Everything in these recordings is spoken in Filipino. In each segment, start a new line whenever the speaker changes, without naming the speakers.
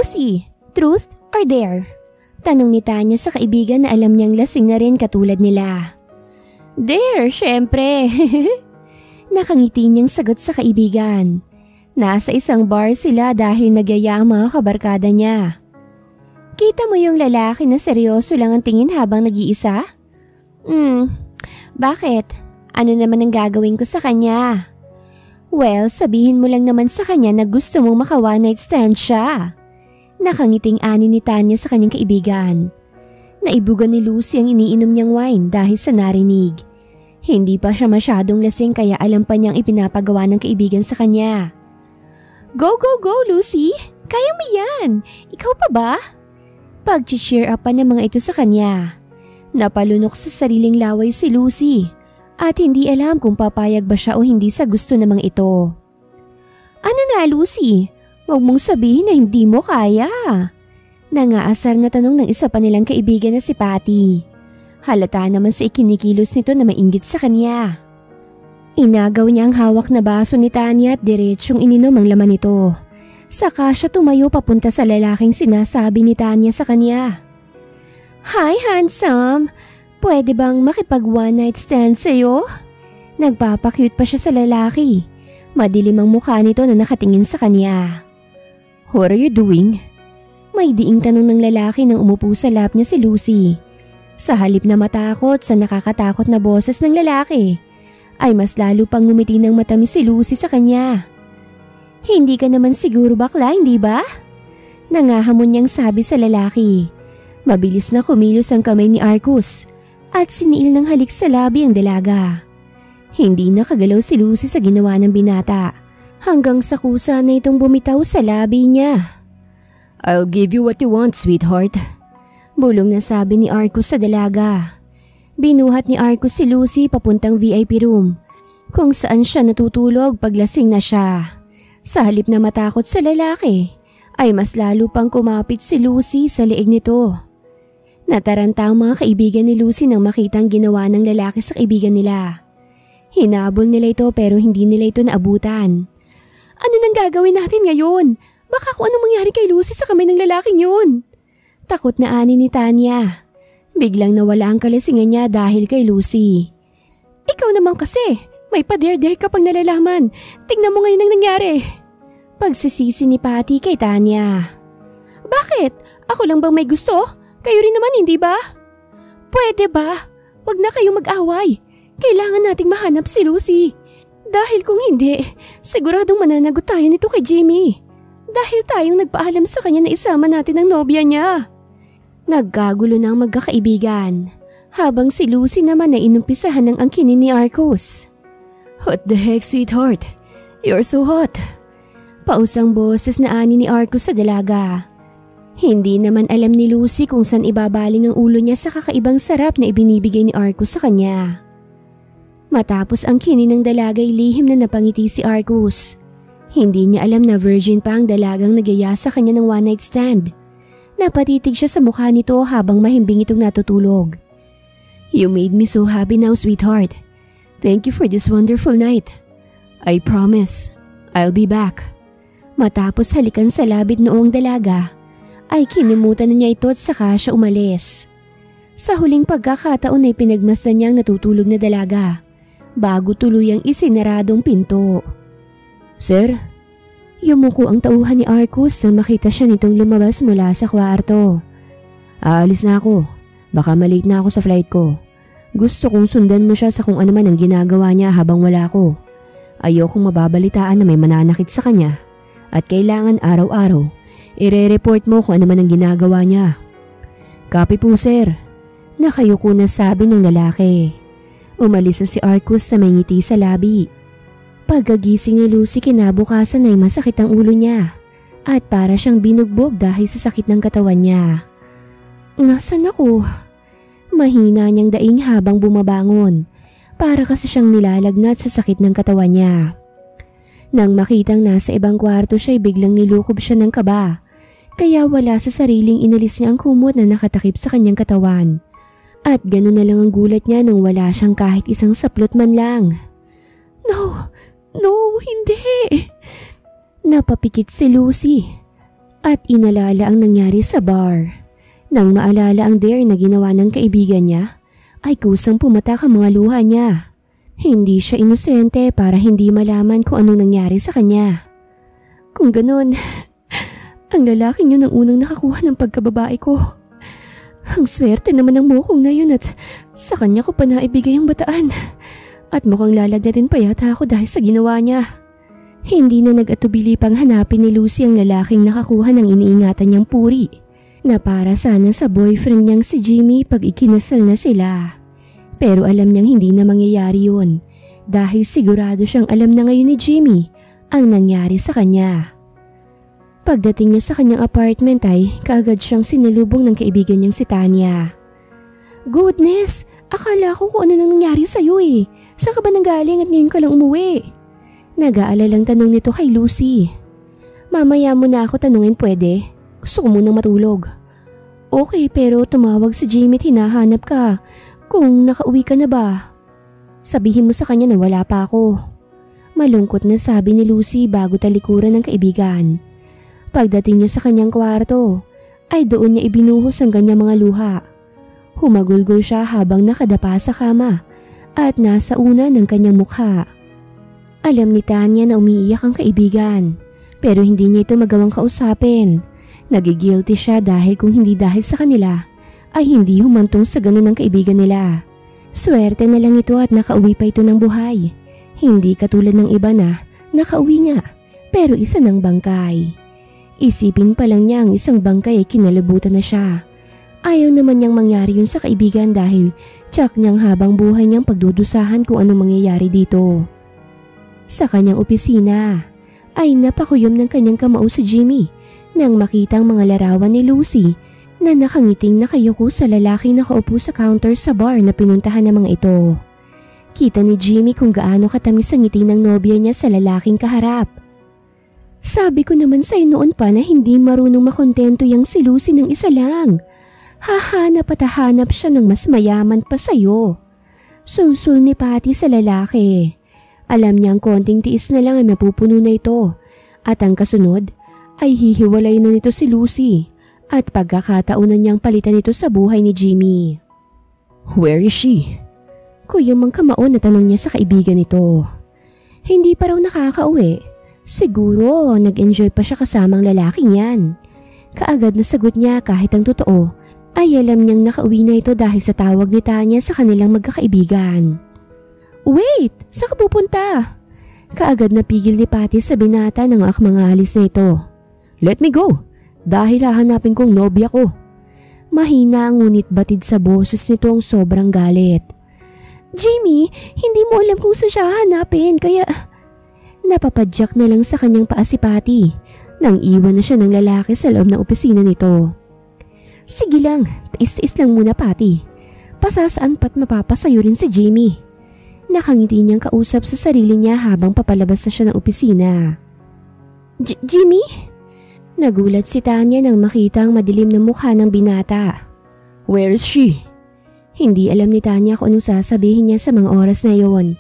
Lucy, truth or dare? Tanong ni Tanya sa kaibigan na alam niyang lasing na rin katulad nila. Dare, syempre. Nakangiti niyang sagot sa kaibigan. Nasa isang bar sila dahil nagyaya ang mga kabarkada niya. Kita mo yung lalaki na seryoso lang ang tingin habang nag-iisa? Bakit? Ano naman ang gagawin ko sa kanya? Well, sabihin mo lang naman sa kanya na gusto mong maka one night stand siya. Nakangiting ani ni Tanya sa kanyang kaibigan. Naibugan ni Lucy ang iniinom niyang wine dahil sa narinig. Hindi pa siya masyadong lasing kaya alam pa niyang ipinapagawa ng kaibigan sa kanya. Go, go, go, Lucy! Kaya mo yan! Ikaw pa ba? Pag-cheer up pa ng mga ito sa kanya. Napalunok sa sariling laway si Lucy at hindi alam kung papayag ba siya o hindi sa gusto ng mga ito. Ano na, Lucy? Huwag mong sabihin na hindi mo kaya. Nangaasar na tanong ng isa pa nilang kaibigan na si Patty. Halata naman sa ikinikilos nito na mainggit sa kanya. Inagaw niya ang hawak na baso ni Tanya at diretsyong ininom ang laman nito. Saka siya tumayo papunta sa lalaking sinasabi ni Tanya sa kanya. Hi handsome! Pwede bang makipag one night stand sa'yo? Nagpapakyut pa siya sa lalaki. Madilim ang mukha nito na nakatingin sa kanya. What are you doing? May diing tanong ng lalaki nang umupo sa lap niya si Lucy. Sa halip na matakot sa nakakatakot na boses ng lalaki, ay mas lalo pang ngumiti ng matamis si Lucy sa kanya. Hindi ka naman siguro bakla, hindi ba? Nangahamon niyang sabi sa lalaki. Mabilis na kumilos ang kamay ni Arcus at siniil ng halik sa labi ang dalaga. Hindi nakagalaw si Lucy sa ginawa ng binata hanggang sa kusa na itong bumitaw sa labi niya. I'll give you what you want, sweetheart. Bulong na sabi ni Arcus sa dalaga. Binuhat ni Arcus si Lucy papuntang VIP room kung saan siya natutulog pag lasing na siya. Sa halip na matakot sa lalaki ay mas lalo pang kumapit si Lucy sa leeg nito. Nataranta ang mga kaibigan ni Lucy nang makitang ginawa ng lalaki sa kaibigan nila. Hinabol nila ito pero hindi nila ito naabutan. Ano nang gagawin natin ngayon? Baka kung anong mangyari kay Lucy sa kamay ng lalaking yun. Takot na ani ni Tanya. Biglang nawala ang kalasingan niya dahil kay Lucy. Ikaw naman kasi, may pa-dare-dare ka pang nalalaman. Tignan mo ngayon ang nangyari. Pagsisisi ni Patty kay Tanya. Bakit? Ako lang bang may gusto? Kayo rin naman, hindi ba? Pwede ba? Wag na kayong mag-away. Kailangan nating mahanap si Lucy. Dahil kung hindi, siguradong mananagot tayo nito kay Jimmy. Dahil tayong nagpaalam sa kanya na isama natin ang nobya niya. Nagkagulo na ang magkakaibigan, habang si Lucy naman ay inumpisahan ng angkinin ni Arcus. What the heck, sweetheart? You're so hot. Pausang boses na ani ni Arcus sa dalaga. Hindi naman alam ni Lucy kung saan ibabaling ang ulo niya sa kakaibang sarap na ibinibigay ni Arcus sa kanya. Matapos ang kinin ng dalagay, lihim na napangiti si Arcus. Hindi niya alam na virgin pa ang dalagang nagyaya sa kanya ng one night stand. Napatitig siya sa mukha nito habang mahimbing itong natutulog. You made me so happy now, sweetheart. Thank you for this wonderful night. I promise, I'll be back. Matapos halikan sa labit noong dalaga, ay kinimutan na niya ito at saka siya umalis. Sa huling pagkakataon ay pinagmasdan niya ang natutulog na dalaga bago tuluyang isinaradong pinto. Sir? Yumuko ang tauhan ni Arcus nang makita siya nitong lumabas mula sa kwarto. Aalis na ako. Baka malate na ako sa flight ko. Gusto kong sundan mo siya sa kung ano man ang ginagawa niya habang wala ako. Ayokong mababalitaan na may mananakit sa kanya. At kailangan araw-araw, ire-report mo kung ano man ang ginagawa niya. Copy po, sir. Nakayuko na sabi ng lalaki. Umalis na si Arcus na may ngiti sa labi. Pagkagising ni Lucy kinabukasan ay masakit ang ulo niya at para siyang binugbog dahil sa sakit ng katawan niya. Nasaan ako? Mahina niyang daing habang bumabangon para kasi siyang nilalagnat sa sakit ng katawan niya. Nang makitang nasa ibang kwarto siya ay biglang nilukob siya ng kaba kaya wala sa sariling inalis niya ang kumot na nakatakip sa kanyang katawan. At gano'n na lang ang gulat niya nang wala siyang kahit isang saplot man lang. No, hindi. Napapikit si Lucy. at inalala ang nangyari sa bar. Nang maalala ang dare na ginawa ng kaibigan niya, ay kusang pumatak ang mga luha niya. Hindi siya inosente para hindi malaman kung anong nangyari sa kanya. Kung ganun, ang lalaking yun ang unang nakakuha ng pagkababae ko. Ang swerte naman ng mukong na yun at sa kanya ko pa naibigay ang bataan. At mukhang lalagnatin pa yata ako dahil sa ginawa niya. Hindi na nag-atubili pang hanapin ni Lucy ang lalaking nakakuha ng iniingatan niyang puri na para sana sa boyfriend niyang si Jimmy pag ikinasal na sila. Pero alam niyang hindi na mangyayari yun dahil sigurado siyang alam na ngayon ni Jimmy ang nangyari sa kanya. Pagdating niya sa kanyang apartment ay kaagad siyang sinalubong ng kaibigan niyang si Tanya. Goodness, akala ko kung ano nang nangyari sa'yo eh. Saan ka ba nanggaling at ngayon ka lang umuwi? Nag-aalalang tanong nito kay Lucy. Mamaya mo na ako tanungin pwede? Gusto ko munang matulog. Okay, pero tumawag si Jimmy at hinahanap ka. Kung nakauwi ka na ba? Sabihin mo sa kanya na wala pa ako. Malungkot na sabi ni Lucy bago talikuran ng kaibigan. Pagdating niya sa kanyang kwarto, ay doon niya ibinuhos ang kanyang mga luha. Humagulgol siya habang nakadapa sa kama at nasa una ng kanyang mukha. Alam ni Tanya na umiiyak ang kaibigan, pero hindi niya ito magawang kausapin. Nagigilty siya dahil kung hindi dahil sa kanila, ay hindi humantong sa ganun ng kaibigan nila. Swerte na lang ito at nakauwi pa ito ng buhay. Hindi katulad ng iba na nakauwi nga, pero isa ng bangkay. Isipin pa lang niya ang isang bangkay ay kinalabutan na siya. Ayaw naman niyang mangyari yun sa kaibigan dahil tsak niyang habang buhay niyang pagdudusahan kung anong mangyayari dito. Sa kanyang opisina ay napakuyom ng kanyang kamao si Jimmy nang makita ang mga larawan ni Lucy na nakangiting nakayuko sa lalaking nakaupo sa counter sa bar na pinuntahan ng mga ito. Kita ni Jimmy kung gaano katamis ang ngiti ng nobya niya sa lalaking kaharap. Sabi ko naman sa'yo noon pa na hindi marunong makontento yang si Lucy ng isa lang. Hahanap at hahanap siya ng mas mayaman pa sa'yo. Sulsul ni Patty sa lalaki. Alam niya ang konting tiis na lang ay mapupuno na ito. At ang kasunod ay hihiwalay na nito si Lucy. At pagkakataunan niyang palitan ito sa buhay ni Jimmy. Where is she? Kuyong mang kamao na tanong niya sa kaibigan nito. Hindi pa raw nakakauwi. Siguro nag-enjoy pa siya kasamang lalaking yan. Kaagad na sagot niya kahit ang totoo ay alam niyang nakauwi na ito dahil sa tawag ni Tanya sa kanilang magkakaibigan. Wait! Saan ka pupunta? Kaagad na pigil ni Patty sa binata ng akmang alis na ito. Let me go! Dahil hahanapin kong nobya ko. Mahina ngunit batid sa boses nito ang sobrang galit. Jimmy, hindi mo alam kung saan siya hanapin kaya... Napapadyak na lang sa kanyang paa si Patty nang iwan na siya ng lalaki sa loob ng opisina nito. Sige lang, tais-tais lang muna Patty. Pasasaan pa't mapapasayo rin si Jimmy. Nakangiti niyang kausap sa sarili niya habang papalabas na siya ng opisina. Jimmy? Nagulat si Tanya nang makita ang madilim na mukha ng binata. Where is she? Hindi alam ni Tanya kung anong sasabihin niya sa mga oras na yon.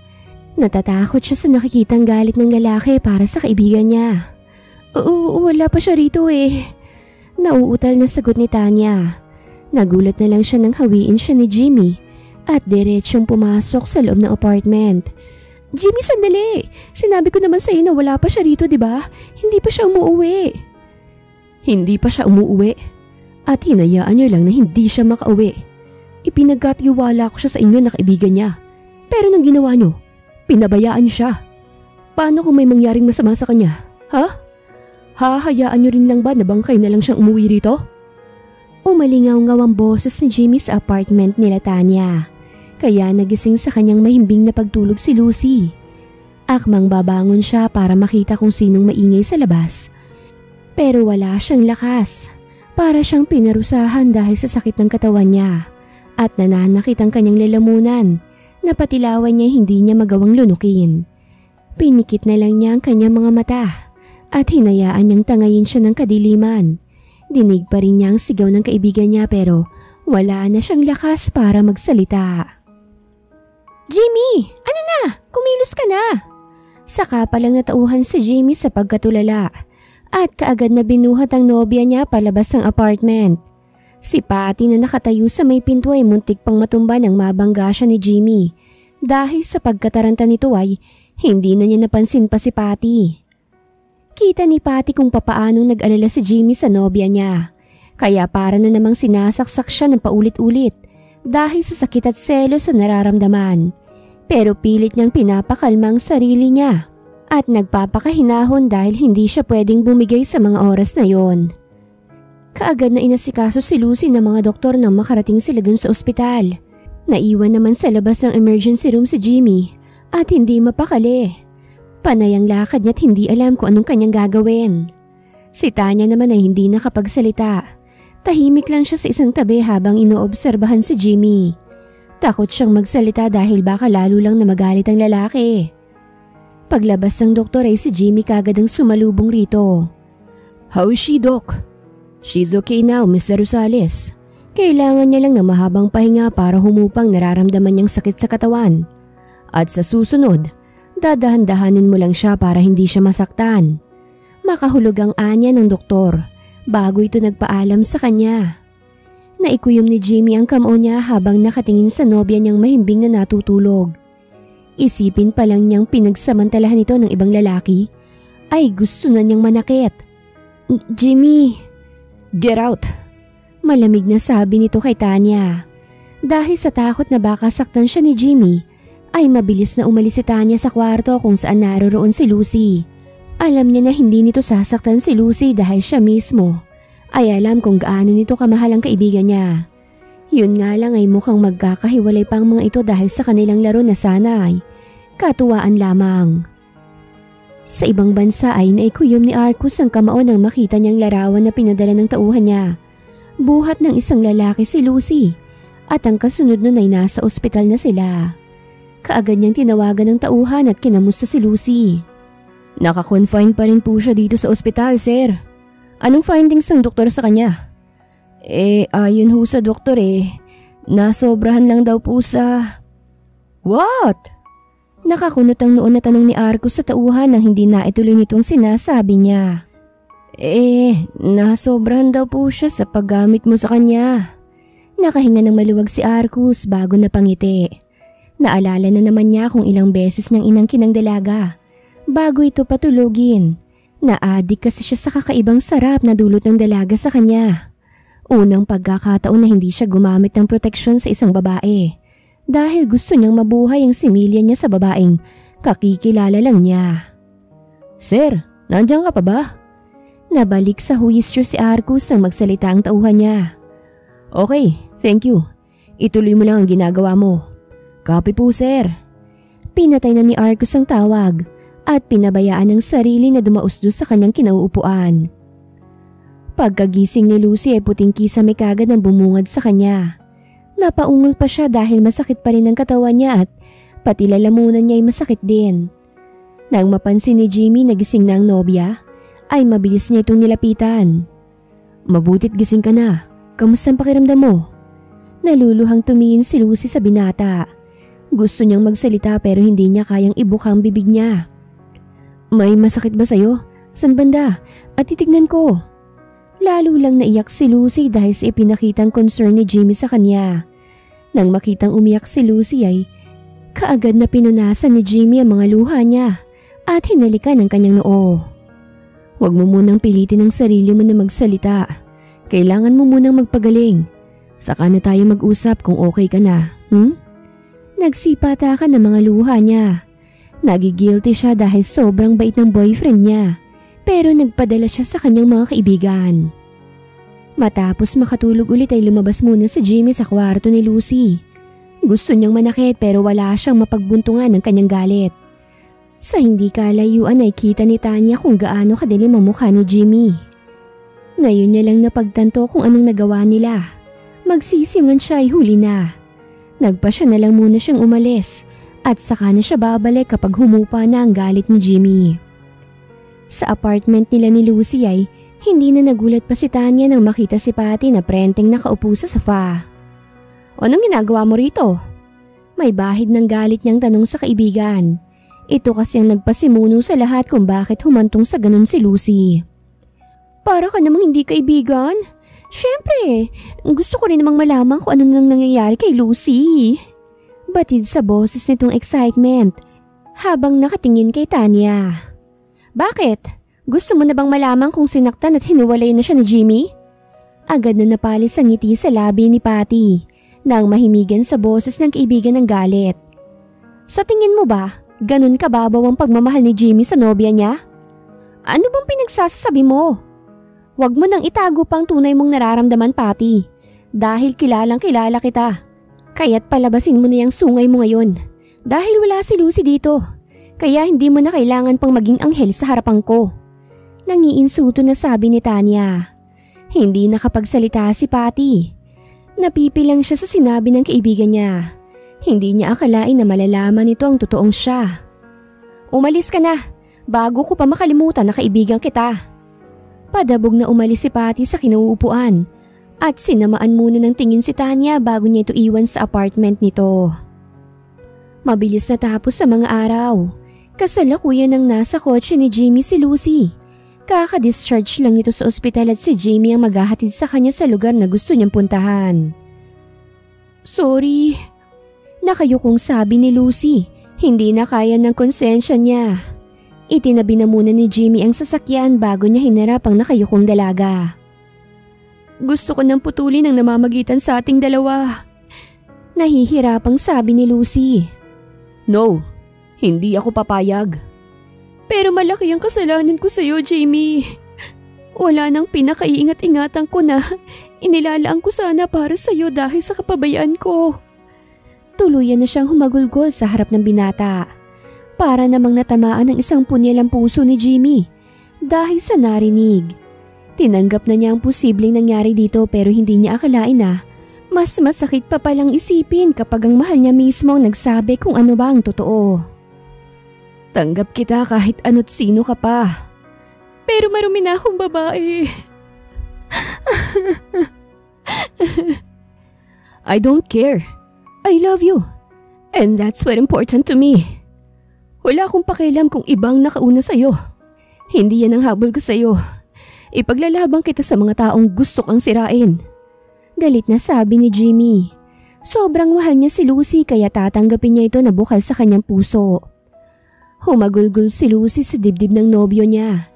Natatakot siya sa nakikitang galit ng lalaki para sa kaibigan niya. Wala pa siya rito eh. Nauutal na sagot ni Tanya. Nagulat na lang siya nang hawiin siya ni Jimmy at diretsyong pumasok sa loob ng apartment. Jimmy, sandali! Sinabi ko naman sa iyo na wala pa siya rito, di ba? Hindi pa siya umuwi. Hindi pa siya umuwi? At hinayaan niyo lang na hindi siya makauwi. Ipinagkatiwala ko siya sa inyo na kaibigan niya. Pero nang ginawa niyo, pinabayaan niyo siya. Paano kung may mangyaring masama sa kanya? Ha? Hahayaan niyo rin lang ba na bangkay na lang siyang umuwi rito? Umalingaw-ngaw ang boses ni Jimmy sa apartment nila Tanya. Kaya nagising sa kanyang mahimbing na pagtulog si Lucy. Akmang babangon siya para makita kung sinong maingay sa labas. Pero wala siyang lakas. Para siyang pinarusahan dahil sa sakit ng katawan niya. At nananakit ang kanyang lalamunan. Napatilawan niya hindi niya magawang lunukin. Pinikit na lang niya ang kanyang mga mata. At hinayaan niyang tangayin siya ng kadiliman. Dinig pa rin niya ang sigaw ng kaibigan niya pero wala na siyang lakas para magsalita. Jimmy! Ano na? Kumilos ka na! Saka palang natauhan si Jimmy sa pagkatulala at kaagad na binuhat ang nobya niya palabas ng apartment. Si Patty na nakatayo sa may pinto ay muntik pang matumba nang mabangga siya ni Jimmy. Dahil sa pagkataranta nito ay hindi na niya napansin pa si Patty. Kita ni Patty kung papaanong nag-alala si Jimmy sa nobya niya. Kaya para na namang sinasaksak siya ng paulit-ulit dahil sa sakit at selos sa nararamdaman. Pero pilit niyang pinapakalma ang sarili niya at nagpapakahinahon dahil hindi siya pwedeng bumigay sa mga oras na yon. Kaagad na inasikaso si Lucy ng mga doktor nang makarating sila dun sa ospital. Naiwan naman sa labas ng emergency room si Jimmy at hindi mapakali. Panay ang lakad niya't hindi alam kung anong kanyang gagawin. Si Tanya naman ay hindi nakapagsalita. Tahimik lang siya sa isang tabi habang inoobserbahan si Jimmy. Takot siyang magsalita dahil baka lalo lang na magalit ang lalaki. Paglabas ng doktor ay si Jimmy kagad ang sumalubong rito. "How is she, Doc?" "She's okay now, Mr. Rosales. Kailangan niya lang ng mahabang pahinga para humupang nararamdaman niyang sakit sa katawan. At sa susunod, dadahan-dahanin mo lang siya para hindi siya masaktan." Makahulog ang anya ng doktor bago ito nagpaalam sa kanya. Naikuyom ni Jimmy ang kamao niya habang nakatingin sa nobya niyang mahimbing na natutulog. Isipin pa lang niyang pinagsamantalahan ito ng ibang lalaki ay gusto na niyang manakit. "Jimmy!" "Get out!" Malamig na sabi nito kay Tanya. Dahil sa takot na baka saktan siya ni Jimmy, ay mabilis na umalis si Tanya sa kwarto kung saan naroroon si Lucy. Alam niya na hindi nito sasaktan si Lucy dahil siya mismo ay alam kung gaano nito kamahal ang kaibigan niya. Yun nga lang ay mukhang magkakahiwalay pa ang mga ito dahil sa kanilang laro na sana ay katuwaan lamang. Sa ibang bansa ay naikuyom ni Arcus ang kamao nang makita niyang larawan na pinadala ng tauhan niya. Buhat ng isang lalaki si Lucy at ang kasunod nun ay nasa ospital na sila. Kaagad niyang tinawagan ng tauhan at kinamusta si Lucy. "Naka-confine pa rin po siya dito sa ospital, sir. Anong findings ng doktor sa kanya?" Ayon ho sa doktor nasobrahan lang daw po sa..." "What?" Nakakunot ang noon na tanong ni Arcus sa tauhan nang hindi naituloy nitong sinasabi niya. Nasobrahan daw po siya sa paggamit mo sa kanya." Nakahinga ng maluwag si Arcus bago napangiti. Naalala na naman niya kung ilang beses niyang inangkin ang dalaga bago ito patulugin. Na-addict kasi siya sa kakaibang sarap na dulot ng dalaga sa kanya. Unang pagkakataon na hindi siya gumamit ng proteksyon sa isang babae. Dahil gusto niyang mabuhay ang similya niya sa babaeng kakikilala lang niya. "Sir, nandiyan ka pa ba?" Nabalik sa huistro si Arcus nang magsalita ang tauhan niya. "Okay, thank you. Ituloy mo lang ang ginagawa mo." "Copy po, sir." Pinatay na ni Arcus ang tawag at pinabayaan ang sarili na dumausdos sa kanyang kinauupuan. Pagkagising ni Lucy ay puting kisame kagad ang bumungad sa kanya. Napaungol pa siya dahil masakit pa rin ang katawan niya at pati lalamunan niya ay masakit din. Nang mapansin ni Jimmy na gising na ang nobya, ay mabilis niya itong nilapitan. "Mabutit gising ka na. Kamusta ang pakiramdam mo?" Naluluhang tumingin si Lucy sa binata. Gusto niyang magsalita pero hindi niya kayang ibuka ang bibig niya. "May masakit ba sa'yo? San banda? At titignan ko." Lalo lang naiyak si Lucy dahil sa ipinakitang concern ni Jimmy sa kanya. Nang makitang umiyak si Lucy ay kaagad na pinunasan ni Jimmy ang mga luha niya at hinalikan ang kanyang noo. "Huwag mo munang pilitin ang sarili mo na magsalita. Kailangan mo munang magpagaling. Saka na tayo mag-usap kung okay ka na, Nagsipata ka ng mga luha niya. Nagigilty siya dahil sobrang bait ng boyfriend niya pero nagpadala siya sa kanyang mga kaibigan. Matapos makatulog ulit ay lumabas muna si Jimmy sa kwarto ni Lucy. Gusto niyang manakit pero wala siyang mapagbuntungan ng kanyang galit. Sa hindi kalayuan ay kita ni Tanya kung gaano kadilim ang mukha ni Jimmy. Ngayon niya lang napagtanto kung anong nagawa nila. Magsisiman siya ay huli na. Nagpa siya na lang muna siyang umalis at saka na siya babalik kapag humupa na ang galit ni Jimmy. Sa apartment nila ni Lucy ay hindi na nagulat pa si Tanya nang makita si Patty na prenteng nakaupo sa sofa. "Anong ginagawa mo rito?" May bahid ng galit niyang tanong sa kaibigan. Ito kasi ang nagpasimuno sa lahat kung bakit humantong sa ganun si Lucy. Para ka namang hindi kaibigan? Siyempre, gusto ko rin namang malaman kung ano nang nangyayari kay Lucy. Batid sa boses nitong excitement habang nakatingin kay Tanya. Bakit? Gusto mo na bang malaman kung sinaktan at hinuwalay na siya ni Jimmy? Agad na napalis ang ngiti sa labi ni Patty nang mahimigan sa boses ng kaibigan ng galit. Sa tingin mo ba, ganun kababaw ang pagmamahal ni Jimmy sa nobya niya? Ano bang pinagsasabi mo? Huwag mo nang itago pang tunay mong nararamdaman, Patty, dahil kilalang kilala kita. Kaya't palabasin mo na yung sungay mo ngayon dahil wala si Lucy dito. Kaya hindi mo na kailangan pang maging anghel sa harapan ko. Nangiinsulto na sabi ni Tanya. Hindi nakapagsalita si Patty. Napipilang siya sa sinabi ng kaibigan niya. Hindi niya akalain na malalaman nito ang totoong siya. Umalis ka na bago ko pa makalimutan na kaibigan kita. Padabog na umalis si Patty sa kinauupuan at sinamaan muna ng tingin si Tanya bago niya ito iwan sa apartment nito. Mabilis na tapos sa mga araw. Kasalukuyan ng nasa kotse ni Jimmy si Lucy. Kaka-discharge lang ito sa ospital at si Jimmy ang maghahatid sa kanya sa lugar na gusto niyang puntahan. Sorry, nakayukong sabi ni Lucy. Hindi na kaya ng konsensya niya. Itinabi na muna ni Jimmy ang sasakyan bago niya hinarap ang nakayukong dalaga. Gusto ko nang putulin ang namamagitan sa ating dalawa. Nahihirapang sabi ni Lucy. No, hindi ako papayag. Pero malaki ang kasalanan ko sa iyo, Jimmy. Wala nang pinakaiingat-ingatan ko na inilalaan ko sana para sa iyo dahil sa kapabayaan ko. Tuluyan na siyang humagulgol sa harap ng binata. Para namang natamaan ng isang punyal ang puso ni Jimmy dahil sa narinig. Tinanggap na niya ang posibleng nangyari dito pero hindi niya akalain na mas masakit pa palang isipin kapag ang mahal niya mismo ang nagsabi kung ano ba ang totoo. Tanggap kita kahit ano't sino ka pa. Pero marumi na akong babae. I don't care. I love you. And that's what important to me. Wala akong pakialam kung ibang nakauna sa'yo. Hindi yan ang habol ko sa'yo. Ipaglalabang kita sa mga taong gusto kang sirain. Galit na sabi ni Jimmy. Sobrang mahal niya si Lucy kaya tatanggapin niya ito na bukal sa kanyang puso. Humagulgol si Lucy sa dibdib ng nobyo niya.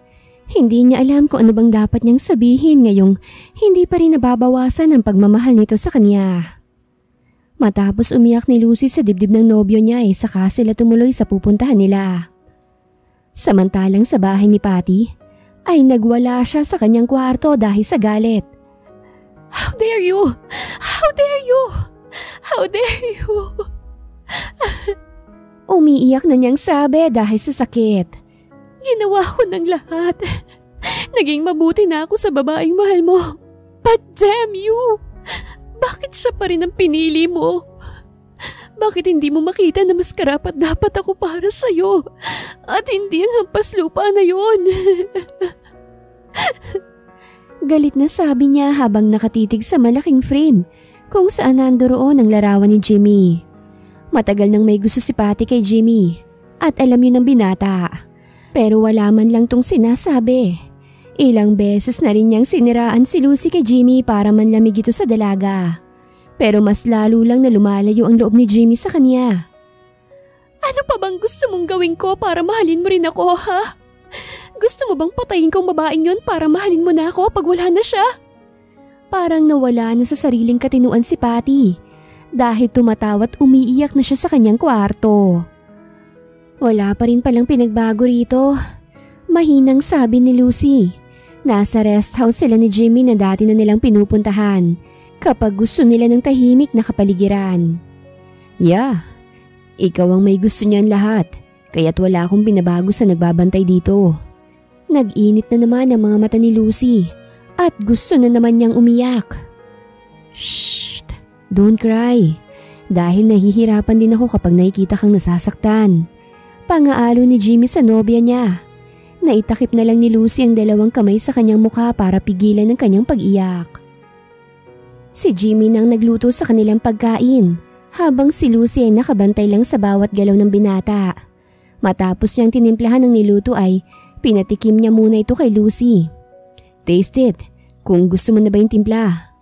Hindi niya alam kung ano bang dapat niyang sabihin ngayong hindi pa rin nababawasan ang pagmamahal nito sa kanya. Matapos umiyak ni Lucy sa dibdib ng nobyo niya saka sila tumuloy sa pupuntahan nila. Samantalang sa bahay ni Patty ay nagwala siya sa kanyang kwarto dahil sa galit. How dare you? How dare you? How dare you? Umiiyak na niyang sabi dahil sa sakit. Ginawa ko ng lahat. Naging mabuti na ako sa babaeng mahal mo. But damn you! Bakit siya pa rin ang pinili mo? Bakit hindi mo makita na mas karapat dapat ako para sa'yo at hindi ang hampas lupa na yun? Galit na sabi niya habang nakatitig sa malaking frame kung saan nandoroon ang larawan ni Jimmy. Matagal nang may gusto si Patty kay Jimmy at alam yun ng binata. Pero wala man lang tong sinasabi. Ilang beses na rin niyang siniraan si Lucy kay Jimmy para manlamig ito sa dalaga. Pero mas lalo lang na lumalayo ang loob ni Jimmy sa kanya. Ano pa bang gusto mong gawin ko para mahalin mo rin ako, ha? Gusto mo bang patayin kong babaeng yun para mahalin mo na ako pag wala na siya? Parang nawala na sa sariling katinuan si Patty dahil tumatawa at umiiyak na siya sa kanyang kwarto. Wala pa rin palang pinagbago rito. Mahinang sabi ni Lucy. Nasa rest house sila ni Jimmy na dati na nilang pinupuntahan kapag gusto nila ng tahimik na kapaligiran. Yeah, ikaw ang may gusto niyan lahat, kaya't wala akong pinabago sa nagbabantay dito. Nag-init na naman ang mga mata ni Lucy at gusto na naman niyang umiyak. Shh, don't cry. Dahil nahihirapan din ako kapag nakikita kang nasasaktan. Pangaalo ni Jimmy sa nobya niya. Naitakip na lang ni Lucy ang dalawang kamay sa kanyang mukha para pigilan ang kanyang pag-iyak. Si Jimmy nang nagluto sa kanilang pagkain habang si Lucy ay nakabantay lang sa bawat galaw ng binata. Matapos niyang tinimplahan ng niluto ay pinatikim niya muna ito kay Lucy. Taste it, kung gusto mo na ba yung timpla.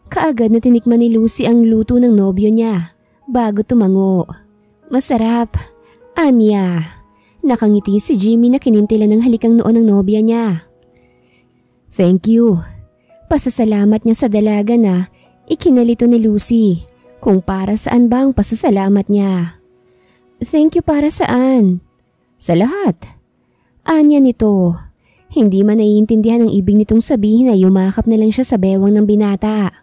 Kaagad na tinikman ni Lucy ang luto ng nobyo niya bago tumango. Masarap, anya. Nakangiti si Jimmy na kinintilan ng halikang noon ng nobya niya. Thank you. Pasasalamat niya sa dalaga na ikinalito ni Lucy kung para saan ba ang pasasalamat niya. Thank you para saan? Sa lahat. Anya nito. Hindi man naiintindihan ang ibig nitong sabihin na yumakap na lang siya sa bewang ng binata.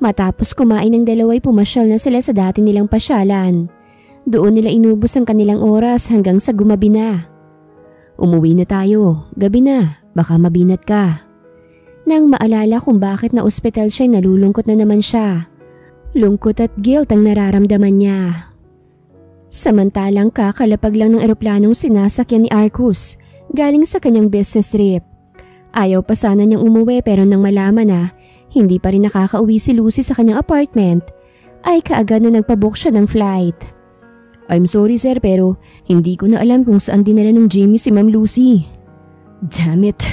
Matapos kumain ng dalaway pumasyal na sila sa dati nilang pasyalan. Doon nila inubos ang kanilang oras hanggang sa gumabi na. Umuwi na tayo, gabi na, baka mabinat ka. Nang maalala kung bakit na ospital siya'y nalulungkot na naman siya. Lungkot at guilt ang nararamdaman niya. Samantalang kakalapag lang ng eroplanong sinasakyan ni Arcus galing sa kanyang business trip. Ayaw pa sana niyang umuwi pero nang malaman na hindi pa rin nakakauwi si Lucy sa kanyang apartment, ay kaagad na nagpabook siya ng flight. I'm sorry sir pero hindi ko na alam kung saan dinala ng Jimmy si Ma'am Lucy. Damn it.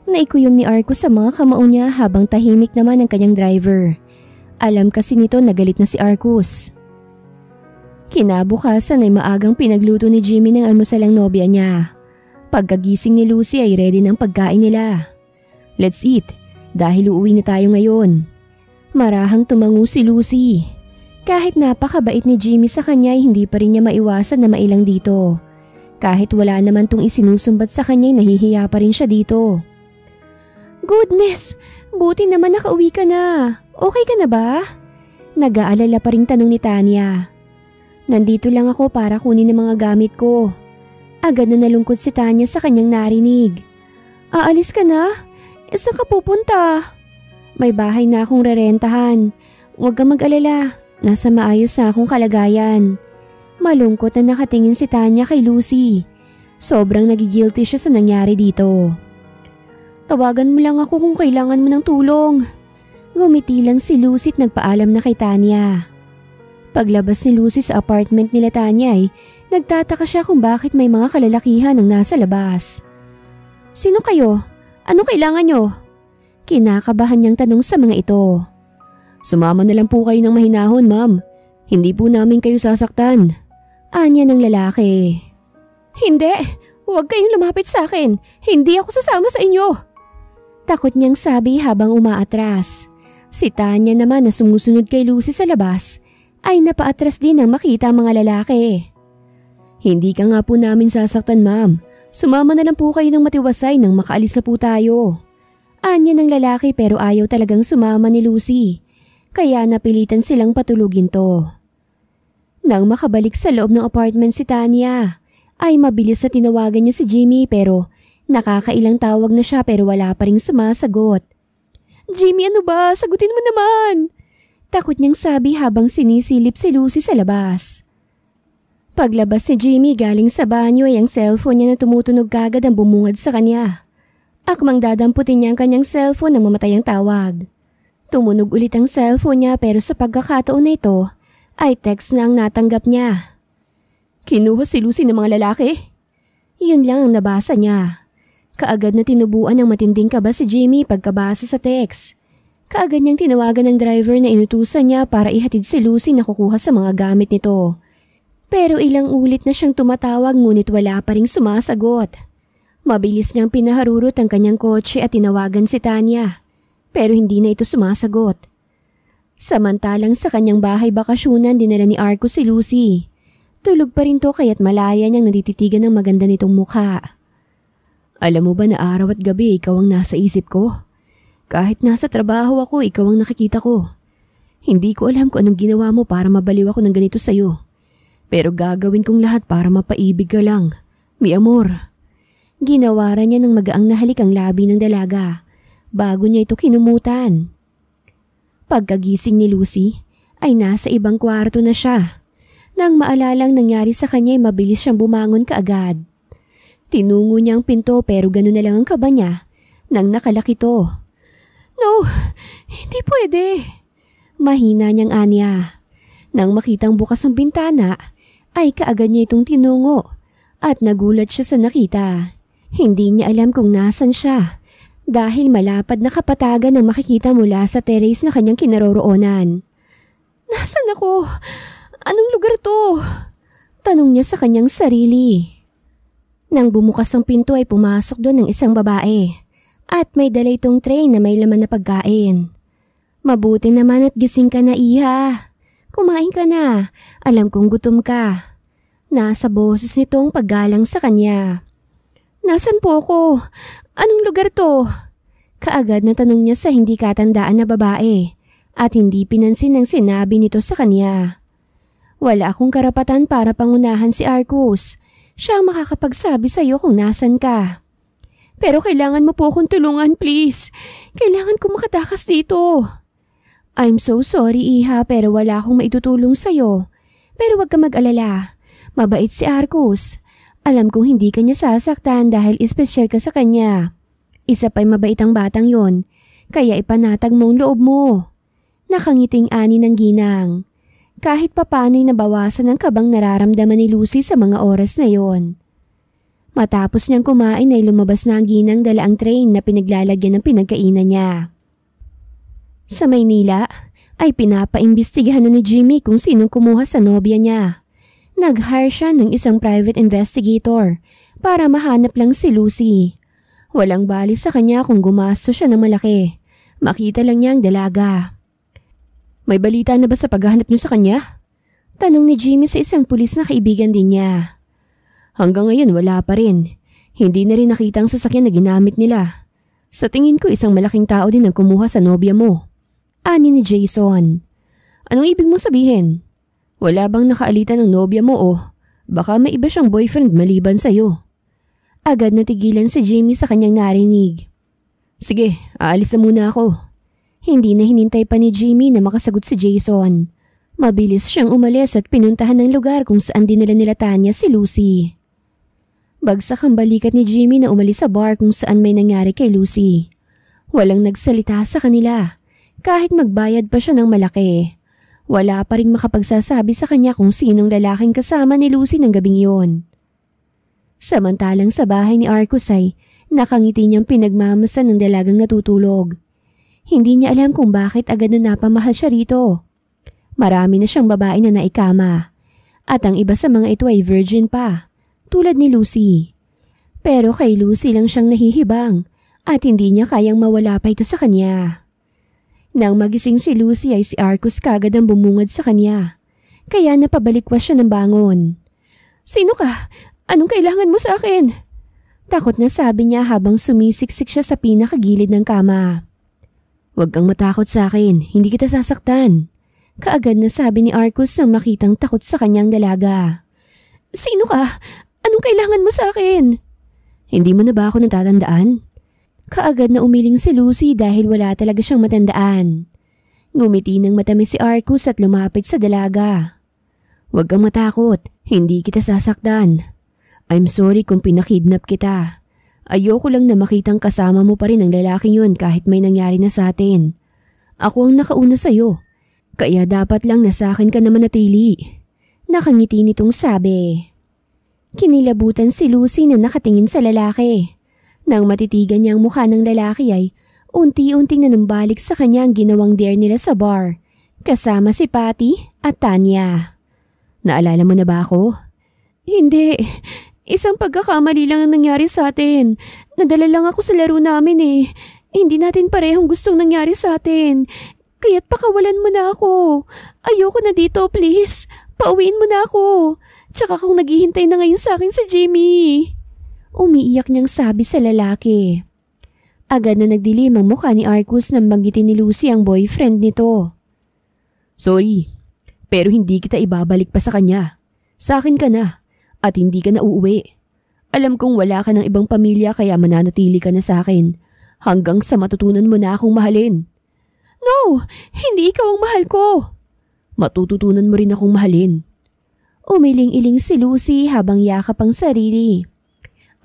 Naikuyom ni Arcus sa mga kamao niya habang tahimik naman ang kanyang driver. Alam kasi nito na galit na si Arcus. Kinabukasan ay maagang pinagluto ni Jimmy ng almusal ang nobya niya. Pagkagising ni Lucy ay ready ng pagkain nila. Let's eat dahil uuwi na tayo ngayon. Marahang tumango si Lucy. Kahit napakabait ni Jimmy sa kanya ay hindi pa rin niya maiwasan na mailang dito. Kahit wala naman tong isinusumbat sa kanya ay nahihiya pa rin siya dito. Goodness! Buti naman nakauwi ka na. Okay ka na ba? Nag-aalala pa rin tanong ni Tanya. Nandito lang ako para kunin ang mga gamit ko. Agad na nalungkot si Tanya sa kanyang narinig. Aalis ka na? Saan ka pupunta? May bahay na akong rerentahan. Huwag kang mag-alala. Nasa maayos na akong kalagayan. Malungkot na nakatingin si Tanya kay Lucy. Sobrang nagigilty siya sa nangyari dito. Tawagan mo lang ako kung kailangan mo ng tulong. Ngumiti lang si Lucy at nagpaalam na kay Tanya. Paglabas ni Lucy sa apartment nila Tanya ay nagtataka siya kung bakit may mga kalalakihan ang nasa labas. Sino kayo? Ano kailangan nyo? Kinakabahan niyang tanong sa mga ito. Sumama na lang po kayo ng mahinahon, ma'am. Hindi po namin kayo sasaktan. Anya ng lalaki. Hindi, huwag kayong lumapit sa akin. Hindi ako sasama sa inyo. Takot niyang sabi habang umaatras. Si Tanya naman na sumusunod kay Lucy sa labas ay napaatras din nang makita ang mga lalaki. Hindi ka nga po namin sasaktan, ma'am. Sumama na lang po kayo ng matiwasay nang makaalis na po tayo. Anya ng lalaki pero ayaw talagang sumama ni Lucy. Kaya napilitan silang patulugin to. Nang makabalik sa loob ng apartment si Tanya, ay mabilis na tinawagan niya si Jimmy pero nakakailang tawag na siya pero wala pa ring sumasagot. Jimmy, ano ba? Sagutin mo naman! Takot niyang sabi habang sinisilip si Lucy sa labas. Paglabas si Jimmy galing sa banyo ay ang cellphone niya na tumutunog kagad ang bumungad sa kanya. Akmang dadamputin niya ang kanyang cellphone nang mamatay ang tawag. Tumunog ulit ang cellphone niya pero sa pagkakataon na ito ay text na ang natanggap niya. Kinuha si Lucy ng mga lalaki? Yun lang ang nabasa niya. Kaagad na tinubuan ng matinding kaba si Jimmy pagkabasa sa text. Kaagad niyang tinawagan ng driver na inutusan niya para ihatid si Lucy na kukuha sa mga gamit nito. Pero ilang ulit na siyang tumatawag ngunit wala pa ring sumasagot. Mabilis niyang pinaharurot ang kanyang kotse at tinawagan si Tanya. Pero hindi na ito sumasagot. Samantalang sa kanyang bahay bakasyonan dinala ni Arcus si Lucy. Tulog pa rin to kaya't malaya niyang natititigan ng maganda nitong mukha. Alam mo ba na araw at gabi ikaw ang nasa isip ko? Kahit nasa trabaho ako, ikaw ang nakikita ko. Hindi ko alam kung anong ginawa mo para mabaliw ako ng ganito sa'yo. Pero gagawin kong lahat para mapaibig ka lang. Mi amor. Ginawaran niya ng magaang nahalik ang labi ng dalaga bago niya ito kinumutan. Pagkagising ni Lucy ay nasa ibang kwarto na siya. Nang maalalang nangyari sa kanya ay mabilis siyang bumangon kaagad. Tinungo niya ang pinto pero gano'n na lang ang kaba niya nang nakalaki to. No, hindi pwede. Mahina niyang anya. Nang makitang bukas ang bintana ay kaagad niya itong tinungo at nagulat siya sa nakita. Hindi niya alam kung nasan siya dahil malapad na kapatagan ang makikita mula sa terrace na kanyang kinaroroonan. Nasaan ako? Anong lugar to? Tanong niya sa kanyang sarili. Nang bumukas ang pinto ay pumasok doon ng isang babae at may dala itong tray na may laman na pagkain. Mabuti naman at gising ka na, Iha. Kumain ka na. Alam kong gutom ka. Nasa boses nitong paggalang sa kanya. Nasaan po ako? Anong lugar to? Kaagad na tanong niya sa hindi katandaan na babae at hindi pinansin ang sinabi nito sa kanya. Wala akong karapatan para pangunahan si Arcus. Siya ang makakapagsabi sa iyo kung nasan ka. Pero kailangan mo po akong tulungan, please. Kailangan ko makatakas dito. I'm so sorry, Iha, pero wala akong maitutulong sa iyo. Pero wag ka mag-alala. Mabait si Arcus. Alam kong hindi ka niya sasaktan dahil espesyal ka sa kanya. Isa pa'y mabait ang batang yon, kaya ipanatag mo ang loob mo. Nakangiting ani ng ginang. Kahit papano'y nabawasan ang kabang nararamdaman ni Lucy sa mga oras na yon. Matapos niyang kumain ay lumabas na ang ginang dala ang train na pinaglalagyan ng pinagkainan niya. Sa Maynila ay pinapaimbestigahan na ni Jimmy kung sinong kumuha sa nobya niya. Nag-hire siya ng isang private investigator para mahanap lang si Lucy. Walang bali sa kanya kung gumasto siya ng malaki. Makita lang niya ang dalaga. May balita na ba sa paghahanap niyo sa kanya? Tanong ni Jimmy sa isang pulis na kaibigan din niya. Hanggang ngayon wala pa rin. Hindi na rin nakita ang sasakyan na ginamit nila. Sa tingin ko isang malaking tao din ang kumuha sa nobya mo. Ani ni Jason. Anong ibig mo sabihin? Wala bang nakaalitan ng nobya mo o baka may iba siyang boyfriend maliban sa'yo? Agad natigilan si Jimmy sa kanyang narinig. Sige, aalis na muna ako. Hindi na hinintay pa ni Jimmy na makasagot si Jason. Mabilis siyang umalis at pinuntahan ng lugar kung saan dinala nila Tanya si Lucy. Bagsak ang balikat ni Jimmy na umalis sa bar kung saan may nangyari kay Lucy. Walang nagsalita sa kanila kahit magbayad pa siya ng malaki. Wala pa rin makapagsasabi sa kanya kung sinong lalaking kasama ni Lucy ng gabing yon. Samantalang sa bahay ni Arcus ay nakangiti niyang pinagmamasan ng dalagang natutulog. Hindi niya alam kung bakit agad na napamahal siya rito. Marami na siyang babae na naikama at ang iba sa mga ito ay virgin pa, tulad ni Lucy. Pero kay Lucy lang siyang nahihibang at hindi niya kayang mawala pa ito sa kanya. Nang magising si Lucy ay si Arcus kagad ang bumungad sa kanya, kaya napabalikwas siya ng bangon. Sino ka? Anong kailangan mo sa akin? Takot na sabi niya habang sumisiksik siya sa pinakagilid ng kama. Huwag kang matakot sa akin, hindi kita sasaktan. Kaagad na sabi ni Arcus nang makitang takot sa kanyang dalaga. Sino ka? Anong kailangan mo sa akin? Hindi mo na ba ako natatandaan? Kaagad na umiling si Lucy dahil wala talaga siyang matandaan. Ngumiti ng matamis si Arcus at lumapit sa dalaga. Huwag kang matakot, hindi kita sasaktan. I'm sorry kung pinakidnap kita. Ayoko lang na makitang kasama mo pa rin ang lalaking yun kahit may nangyari na sa atin. Ako ang nakauna sa'yo, kaya dapat lang na sa akin ka naman natili. Nakangiti nitong sabi. Kinilabutan si Lucy na nakatingin sa lalaki. Nang matitigan niya ang mukha ng lalaki ay unti-unting nanumbalik sa kanya ang ginawang dare nila sa bar, kasama si Patty at Tanya. Naalala mo na ba ako? Hindi. Isang pagkakamali lang ang nangyari sa atin. Nadala lang ako sa laro namin eh. Hindi natin parehong gustong nangyari sa atin. Kaya't pakawalan mo na ako. Ayoko na dito, please. Pauwiin mo na ako. Tsaka kung naghihintay na ngayon sa akin si Jimmy. Umiiyak niyang sabi sa lalaki. Agad na nagdilim ang mukha ni Arcus nang banggitin ni Lucy ang boyfriend nito. Sorry, pero hindi kita ibabalik pa sa kanya. Sa akin ka na at hindi ka na uuwi. Alam kong wala ka ng ibang pamilya kaya mananatili ka na sa akin hanggang sa matutunan mo na akong mahalin. No, hindi ikaw ang mahal ko. Matututunan mo rin akong mahalin. Umiling-iling si Lucy habang yakap ang sarili.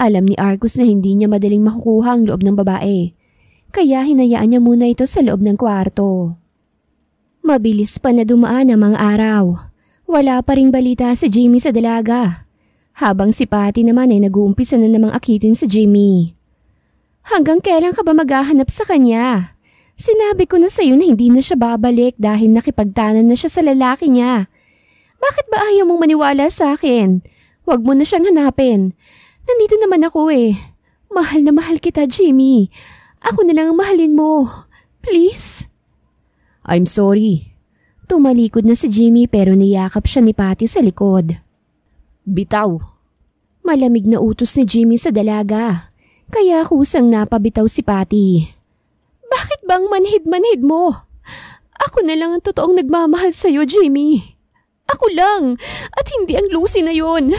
Alam ni Arcus na hindi niya madaling makukuha ang loob ng babae, kaya hinayaan niya muna ito sa loob ng kwarto. Mabilis pa na dumaan ang mga araw. Wala pa ring balita si Jimmy sa dalaga, habang si Patty naman ay nag-uumpisa na namang akitin si Jimmy. Hanggang kailan ka ba maghahanap sa kanya? Sinabi ko na sa'yo na hindi na siya babalik dahil nakipagtanan na siya sa lalaki niya. Bakit ba ayaw mong maniwala sa akin? Huwag mo na siyang hanapin. Nandito naman ako eh. Mahal na mahal kita, Jimmy. Ako na lang ang mahalin mo. Please?
I'm sorry.
Tumalikod na si Jimmy pero niyakap siya ni Patty sa likod.
Bitaw.
Malamig na utos ni Jimmy sa dalaga. Kaya kusang napabitaw si Patty. Bakit bang manhid-manhid mo? Ako na lang ang totoong nagmamahal sa'yo, Jimmy. Ako lang at hindi ang Lucy na yon.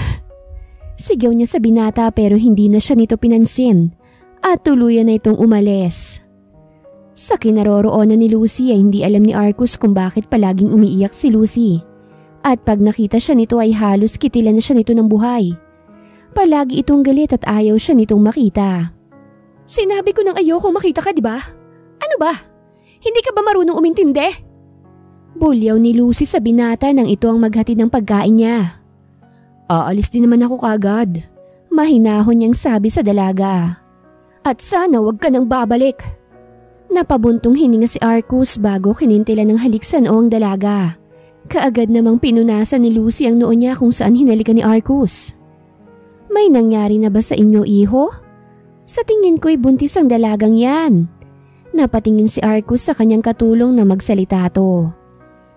Sigaw niya sa binata pero hindi na siya nito pinansin at tuluyan na itong umalis. Sa kinaroroonan ni Lucy ay hindi alam ni Arcus kung bakit palaging umiiyak si Lucy. At pag nakita siya nito ay halos kitilan na siya nito ng buhay. Palagi itong galit at ayaw siya nitong makita. Sinabi ko nang ayokong makita ka, di ba? Ano ba? Hindi ka ba marunong umintindi? Bulyaw ni Lucy sa binata nang ito ang maghatid ng pagkain niya.
Aalis din naman ako kagad.
Mahinahon niyang sabi sa dalaga. At sana wag ka nang babalik. Napabuntong hininga si Arcus bago kinintila ng halik sa noong dalaga. Kaagad namang pinunasan ni Lucy ang noo niya kung saan hinalikan ni Arcus. May nangyari na ba sa inyo, iho? Sa tingin ko'y buntis ang dalagang yan. Napatingin si Arcus sa kanyang katulong na magsalita to.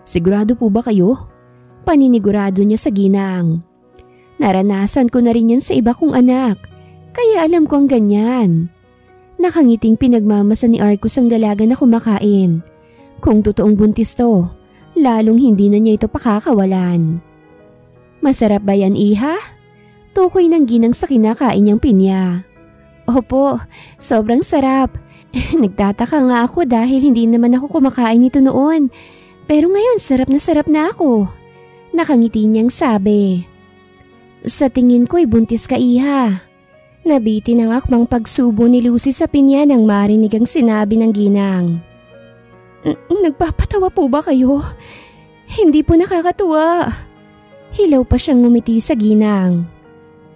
Sigurado po ba kayo?
Paninigurado niya sa ginang. Naranasan ko na rin yan sa iba kong anak, kaya alam ko ang ganyan. Nakangiting pinagmamasa ni Arcus ang dalaga na kumakain. Kung totoong buntis to, lalong hindi na niya ito pakakawalan. Masarap ba yan, iha? Tukoy ng ginang sa kinakain niyang pinya. Opo, sobrang sarap. Nagtataka nga ako dahil hindi naman ako kumakain nito noon. Pero ngayon sarap na ako. Nakangiti niyang sabi. Sa tingin ko'y buntis ka, iha. Nabitin ang akmang pagsubo ni Lucy sa pinya nang marinig ang sinabi ng ginang. Nagpapatawa po ba kayo? Hindi po nakakatuwa. Hilaw pa siyang ngumiti sa ginang.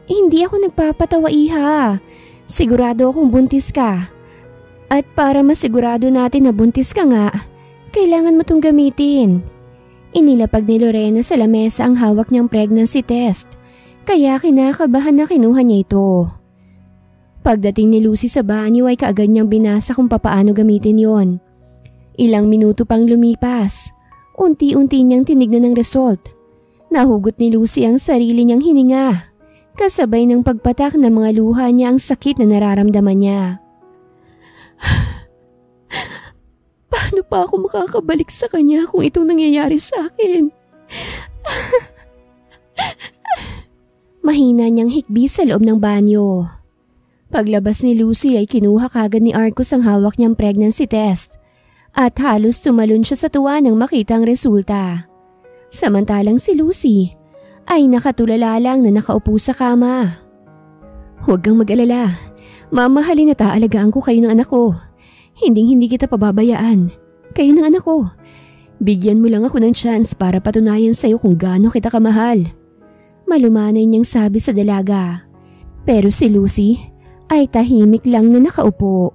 Hindi ako nagpapatawa, iha. Sigurado akong buntis ka. At para masigurado natin na buntis ka nga, kailangan mo itong gamitin. Inilapag ni Lorena sa lamesa ang hawak niyang pregnancy test, kaya kinakabahan na kinuha niya ito. Pagdating ni Lucy sa banyo ay kaagad niyang binasa kung papaano gamitin yon. Ilang minuto pang lumipas, unti-unti niyang tinignan ang result. Nahugot ni Lucy ang sarili niyang hininga, kasabay ng pagpatak ng mga luha niya ang sakit na nararamdaman niya. Paano pa ako makakabalik sa kanya kung itong nangyayari sa akin? Mahina niyang hikbi sa loob ng banyo. Paglabas ni Lucy ay kinuha kagad ni Arcus ang hawak niyang pregnancy test at halos tumalon siya sa tuwa nang makita ang resulta. Samantalang si Lucy ay nakatulala lang na nakaupo sa kama. Huwag kang mag-alala. Mamahalin at aalagaan ko kayo ng anak ko. Hindi kita pababayaan. Kayo ng anak ko. Bigyan mo lang ako ng chance para patunayan sa'yo kung gaano kita kamahal. Malumanay niyang sabi sa dalaga. Pero si Lucy ay tahimik lang na nakaupo.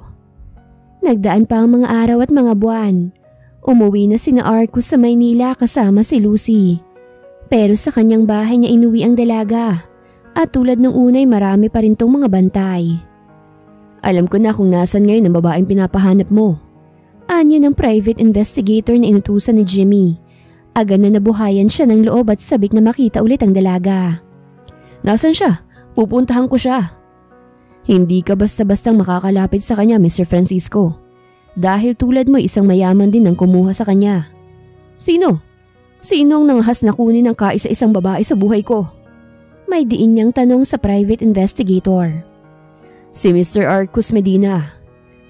Nagdaan pa ang mga araw at mga buwan. Umuwi na sina Arcus sa Maynila kasama si Lucy. Pero sa kanyang bahay niya inuwi ang dalaga. At tulad ng unay marami pa rin tong mga bantay. Alam ko na kung nasan ngayon ang babaeng pinapahanap mo. Anya ng private investigator na inutusan ni Jimmy. Agad na nabuhayan siya ng loob at sabik na makita ulit ang dalaga. Nasaan siya? Pupuntahan ko siya. Hindi ka basta-bastang makakalapit sa kanya, Mr. Francisco. Dahil tulad mo isang mayaman din ang kumuha sa kanya. Sino? Sino ang nanghas na kunin ang kaisa-isang babae sa buhay ko? May diin niyang tanong sa private investigator. Si Mr. Arcus Medina.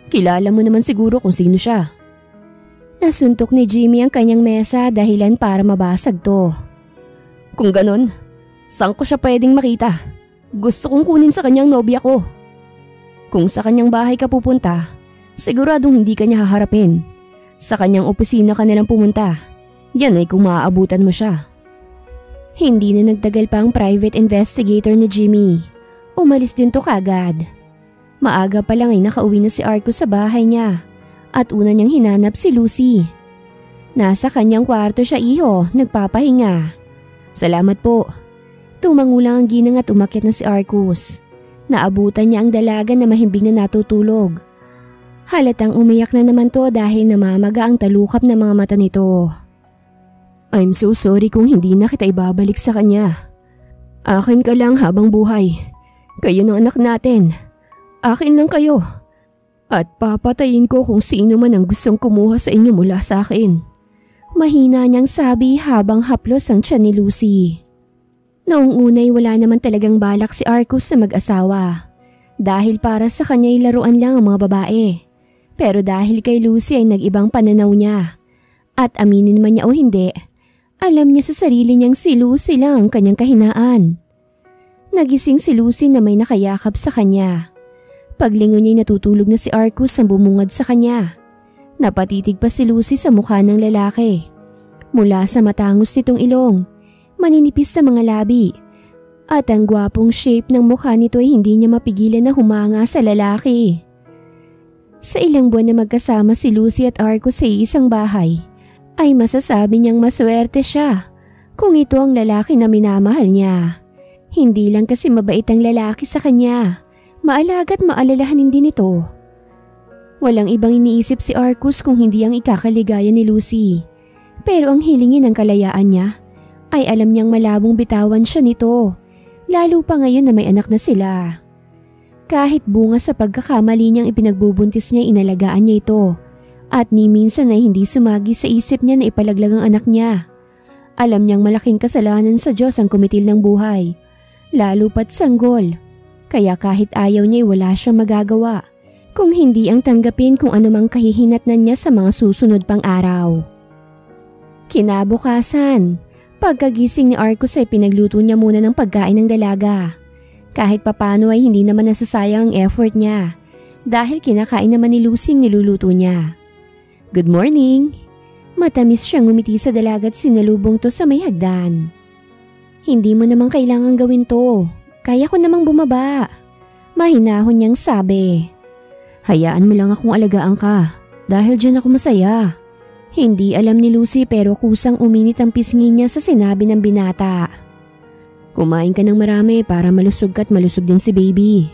Kilala mo naman siguro kung sino siya. Nasuntok ni Jimmy ang kanyang mesa dahilan para mabasag to. Kung ganon, saan ko siya pwedeng makita? Gusto kong kunin sa kanyang nobya ko. Kung sa kanyang bahay ka pupunta, siguradong hindi ka niya haharapin. Sa kanyang opisina ka nalang pumunta. Yan ay kung maaabutan mo siya. Hindi na nagtagal pa ang private investigator ni Jimmy. Umalis din to kagad. Maaga pa lang ay nakauwi na si Arcus sa bahay niya at una niyang hinanap si Lucy. Nasa kanyang kwarto siya iho, nagpapahinga.
Salamat po.
Tumango lang ang ginang at umakyat na si Arcus. Naabutan niya ang dalaga na mahimbing na natutulog. Halatang umiyak na naman to dahil namamaga ang talukap ng mga mata nito.
I'm so sorry kung hindi na kita ibabalik sa kanya. Akin ka lang habang buhay. Kayo ng anak natin. Akin lang kayo. At papatayin ko kung sino man ang gustong kumuha sa inyo mula sa akin.
Mahina niyang sabi habang haplos ang tiyan ni Lucy. Noong unay wala naman talagang balak si Arcus na mag-asawa. Dahil para sa kanya'y laruan lang ang mga babae. Pero dahil kay Lucy ay nag-ibang pananaw niya. At aminin man niya o hindi, alam niya sa sarili niyang si Lucy lang ang kanyang kahinaan. Nagising si Lucy na may nakayakap sa kanya. Paglingon niya'y natutulog na si Arcus ang bumungad sa kanya. Napatitig pa si Lucy sa mukha ng lalaki. Mula sa matangos nitong ilong, maninipis na mga labi. At ang gwapong shape ng mukha nito ay hindi niya mapigilan na humanga sa lalaki. Sa ilang buwan na magkasama si Lucy at Arcus sa isang bahay, ay masasabi niyang maswerte siya kung ito ang lalaki na minamahal niya. Hindi lang kasi mabait ang lalaki sa kanya, maalaga at maalalahanin din ito. Walang ibang iniisip si Arcus kung hindi ang ikakaligaya ni Lucy. Pero ang hilingin ng kalayaan niya ay alam niyang malabong bitawan siya nito, lalo pa ngayon na may anak na sila. Kahit bunga sa pagkakamali niyang ipinagbubuntis niya, inalagaan niya ito. At ni minsan ay hindi sumagi sa isip niya na ipalaglag ang anak niya. Alam niyang malaking kasalanan sa Diyos ang kumitil ng buhay, lalo pat sanggol. Kaya kahit ayaw niya ay wala siyang magagawa, kung hindi ang tanggapin kung anumang kahihinatnan niya sa mga susunod pang araw. Kinabukasan, pagkagising ni Arcus ay pinagluto niya muna ng pagkain ng dalaga. Kahit papano ay hindi naman nasasayang ang effort niya, dahil kinakain naman ni Lucy ang niluluto niya. Good morning! Matamis siyang ngumiti sa dalaga at sinalubong to sa may hagdan. Hindi mo namang kailangan gawin to. Kaya ko namang bumaba. Mahinahon niyang sabi. Hayaan mo lang akong alagaan ka dahil dyan ako masaya. Hindi alam ni Lucy pero kusang uminit ang pisngi niya sa sinabi ng binata. Kumain ka ng marami para malusog ka at malusog din si baby.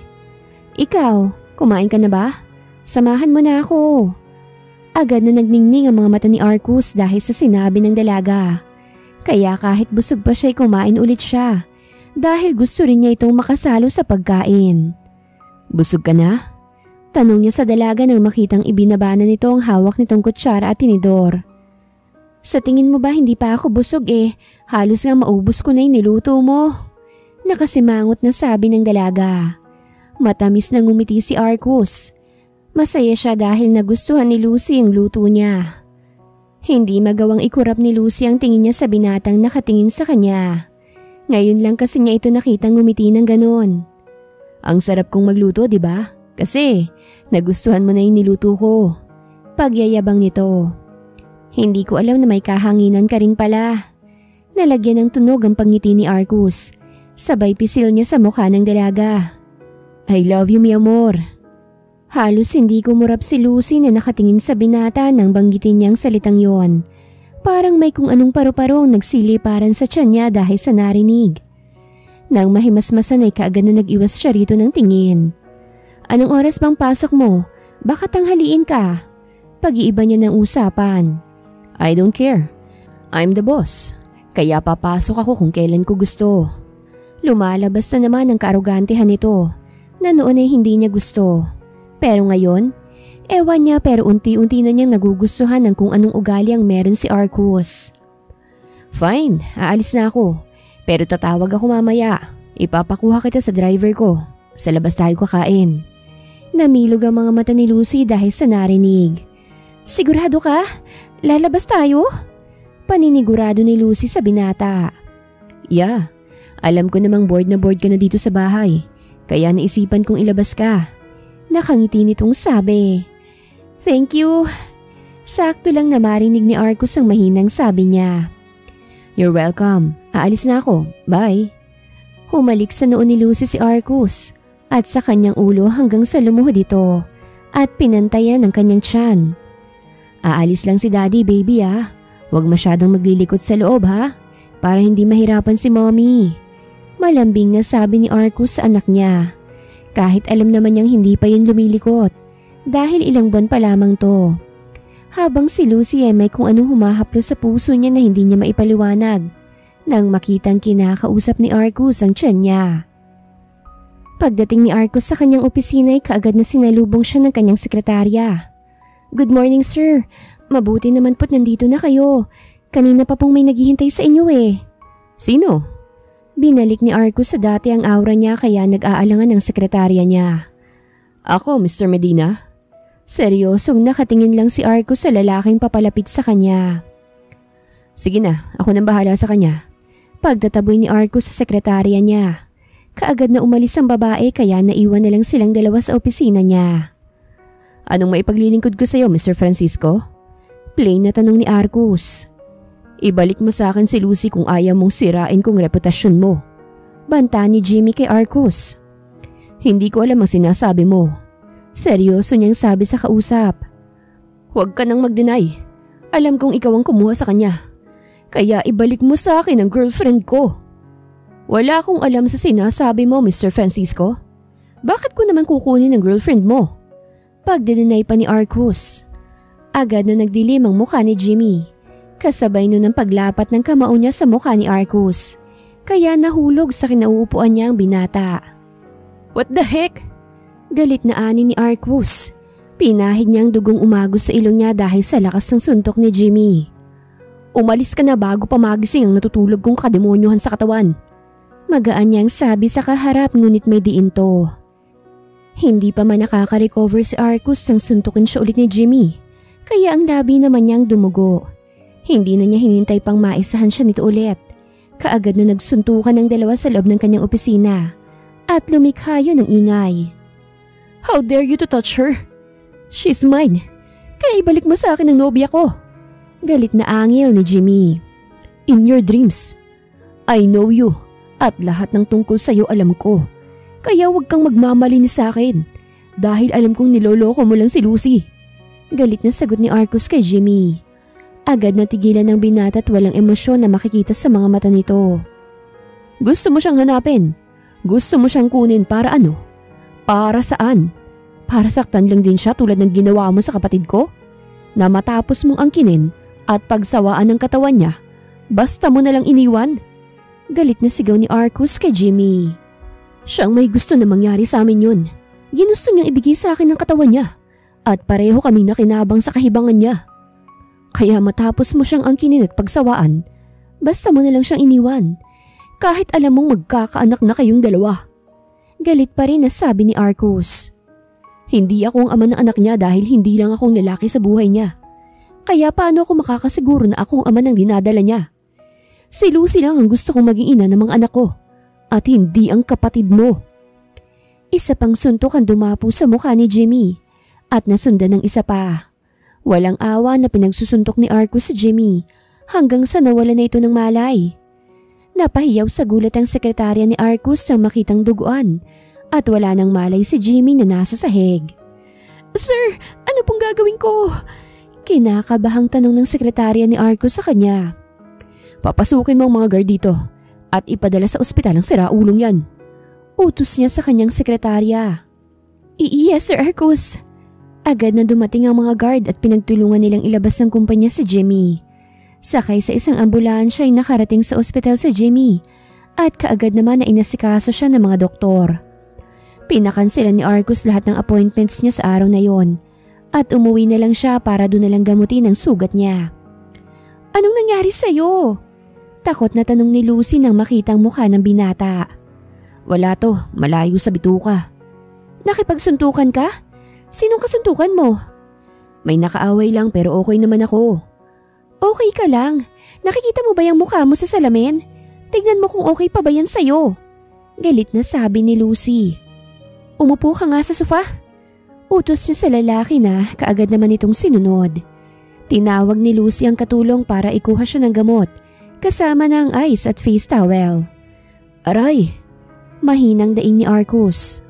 Ikaw, kumain ka na ba? Samahan mo na ako. Agad na nagningning ang mga mata ni Arcus dahil sa sinabi ng dalaga. Kaya kahit busog pa siya'y kumain ulit siya dahil gusto rin niya itong makasalo sa pagkain. Busog ka na? Tanong niya sa dalaga nang makitang ibinabana nito ang hawak nitong kutsara at tinidor. Sa tingin mo ba hindi pa ako busog halos nga maubos ko na yung niluto mo. Nakasimangot na sabi ng dalaga. Matamis na ngumiti si Arcus. Masaya siya dahil nagustuhan ni Lucy ang luto niya. Hindi magawang ikurap ni Lucy ang tingin niya sa binatang nakatingin sa kanya. Ngayon lang kasi niya ito nakitang ngumiti ng ganon. Ang sarap kong magluto, di ba? Kasi nagustuhan mo na yung niluto ko. Pagyayabang nito. Hindi ko alam na may kahanginan ka rin pala. Nalagyan ng tunog ang pangiti ni Arcus. Sabay pisil niya sa mukha ng dalaga. I love you, mi amor. Halos hindi kumurap si Lucy na nakatingin sa binata nang banggitin niyang salitang yon. Parang may kung anong paru-parong nagsiliparan sa tiyan niya dahil sa narinig. Nang mahimasmasan ay kaagad na nag-iwas siya rito ng tingin. Anong oras bang pasok mo? Baka tanghaliin ka. Pag-iiba niya ng usapan. I don't care. I'm the boss. Kaya papasok ako kung kailan ko gusto. Lumalabas na naman ang kaarogantehan nito na noon ay hindi niya gusto. Pero ngayon, ewan niya pero unti-unti na niyang nagugustuhan ng kung anong ugali ang meron si Arcus. Fine, aalis na ako. Pero tatawag ako mamaya. Ipapakuha kita sa driver ko. Sa labas tayo kakain. Namilog ang mga mata ni Lucy dahil sa narinig. Sigurado ka? Lalabas tayo? Paninigurado ni Lucy sa binata. Yeah, alam ko namang bored na bored ka na dito sa bahay. Kaya naisipan kong ilabas ka. Nakangiti nitong sabi. Thank you. Sakto lang na marinig ni Arcus ang mahinang sabi niya. You're welcome. Aalis na ako. Bye. Humalik sa noo ni Lucy si Arcus. at sa kanyang ulo hanggang sa lumuhod ito at pinantayan ng kanyang tiyan. Aalis lang si Daddy, baby ah. Huwag masyadong maglilikot sa loob ha, para hindi mahirapan si Mommy. Malambing na sabi ni Arcus sa anak niya. Kahit alam naman niyang hindi pa yun lumilikot dahil ilang buwan pa lamang to. Habang si Lucy ay may kung anong humahaplo sa puso niya na hindi niya maipaliwanag nang makitang kinakausap ni Arcus ang tiyan niya. Pagdating ni Arcus sa kanyang opisina ay kaagad na sinalubong siya ng kanyang sekretarya. "Good morning sir, mabuti naman po't nandito na kayo. Kanina pa pong may naghihintay sa inyo eh."
"Sino?"
Binalik ni Arcus sa dati ang aura niya kaya nag-aalangan ng sekretarya niya.
"Ako, Mr. Medina."
Seryosong nakatingin lang si Arcus sa lalaking papalapit sa kanya.
"Sige na, ako nang bahala sa kanya."
Pagtataboy ni Arcus sa sekretarya niya. Kaagad na umalis ang babae kaya naiwan na lang silang dalawa sa opisina niya.
"Anong maipaglilingkod ko sa iyo, Mr. Francisco?"
Plain na tanong ni Arcus.
"Ibalik mo sa akin si Lucy kung ayaw mong sirain kong reputasyon mo."
Banta ni Jimmy kay Arcus.
"Hindi ko alam ang sinasabi mo."
Seryoso niyang sabi sa kausap.
"Huwag ka nang mag-deny. Alam kong ikaw ang kumuha sa kanya. Kaya ibalik mo sa akin ang girlfriend ko." "Wala akong alam sa sinasabi mo, Mr. Francisco. Bakit ko naman kukunin ang girlfriend mo?"
Pagdinay pa ni Arcus. Agad na nagdilim ang mukha ni Jimmy. Kasabay nun ang paglapat ng kamao niya sa mukha ni Arcus. Kaya nahulog sa kinauupuan niya ang binata.
"What the heck?"
Galit na ani ni Arcus. Pinahid niyang dugong umagos sa ilong niya dahil sa lakas ng suntok ni Jimmy.
"Umalis ka na bago pa magising ang natutulog kong kademonyohan sa katawan."
Magaan niyang sabi sa kaharap ngunit may diin to. Hindi pa man nakaka-recover si Arcus nang suntukin siya ulit ni Jimmy. Kaya ang labi naman niyang dumugo. Hindi na niya hinintay pang maisahan siya nito ulit. Kaagad na nagsuntukan ng dalawa sa loob ng kanyang opisina. At lumikha yun ng ingay.
"How dare you to touch her? She's mine. Kaya ibalik mo sa akin ang nobya ko."
Galit na angil ni Jimmy.
"In your dreams. I know you at lahat ng tungkol sa'yo alam ko. Kaya huwag kang magmamalinis sa akin dahil alam kong niloloko mo lang si Lucy."
Galit na sagot ni Arcus kay Jimmy. Agad na tigilan ng binata at walang emosyon na makikita sa mga mata nito.
"Gusto mo siyang hanapin? Gusto mo siyang kunin para ano? Para saan? Para saktan lang din siya tulad ng ginawa mo sa kapatid ko? Na matapos mong angkinin at pagsawaan ng katawan niya, basta mo na lang iniwan?"
Galit na sigaw ni Arcus kay Jimmy.
"Siyang may gusto na mangyari sa amin yun. Ginusto niyang ibigay sa akin ang katawan niya at pareho kaming nakinabang sa kahibangan niya. Kaya matapos mo siyang angkinin at pagsawaan, basta mo na lang siyang iniwan kahit alam mong magkakaanak na kayong dalawa."
Galit pa rin na sabi ni Arcus.
"Hindi ako ang ama ng anak niya dahil hindi lang akong lalaki sa buhay niya. Kaya paano ako makakasiguro na akong ama ng dinadala niya? Si Lucy lang ang gusto kong maging ina ng mga anak ko at hindi ang kapatid mo."
Isa pang suntok ang dumapo sa mukha ni Jimmy at nasundan ng isa pa. Walang awa na pinagsusuntok ni Arcus si Jimmy hanggang sa nawala na ito ng malay. Napahiyaw sa gulat ang sekretarya ni Arcus nang makitang duguan at wala nang malay si Jimmy na nasa sahig.
"Sir, ano pong gagawin ko?"
Kinakabahang tanong ng sekretarya ni Arcus sa kanya.
"Papasukin mo ang mga guard dito at ipadala sa ospital ang siraulong yan."
Utos niya sa kanyang sekretarya.
"Yes, Sir Arcus."
Agad na dumating ang mga guard at pinagtulungan nilang ilabas ng kumpanya si Jimmy. Sakay sa isang ambulansya ay nakarating sa ospital si Jimmy at kaagad naman na inasikaso siya ng mga doktor. Pinakanselan ni Arcus lahat ng appointments niya sa araw na yon at umuwi na lang siya para doon na lang gamutin ang sugat niya.
"Anong nangyari sa'yo?"
Takot na tanong ni Lucy nang makita ang mukha ng binata.
"Wala to, malayo sa bituka."
"Nakipagsuntukan ka? Sinong kasuntukan mo?"
"May nakaaway lang pero okay naman ako."
"Okay ka lang? Nakikita mo ba yung mukha mo sa salamin? Tignan mo kung okay pa ba yan sa'yo." Galit na sabi ni Lucy. "Umupo ka nga sa sofa." Utos niya sa lalaki na kaagad naman itong sinunod. Tinawag ni Lucy ang katulong para ikuha siya ng gamot kasama ng ice at face towel.
"Aray!"
Mahinang daing ni Arcus.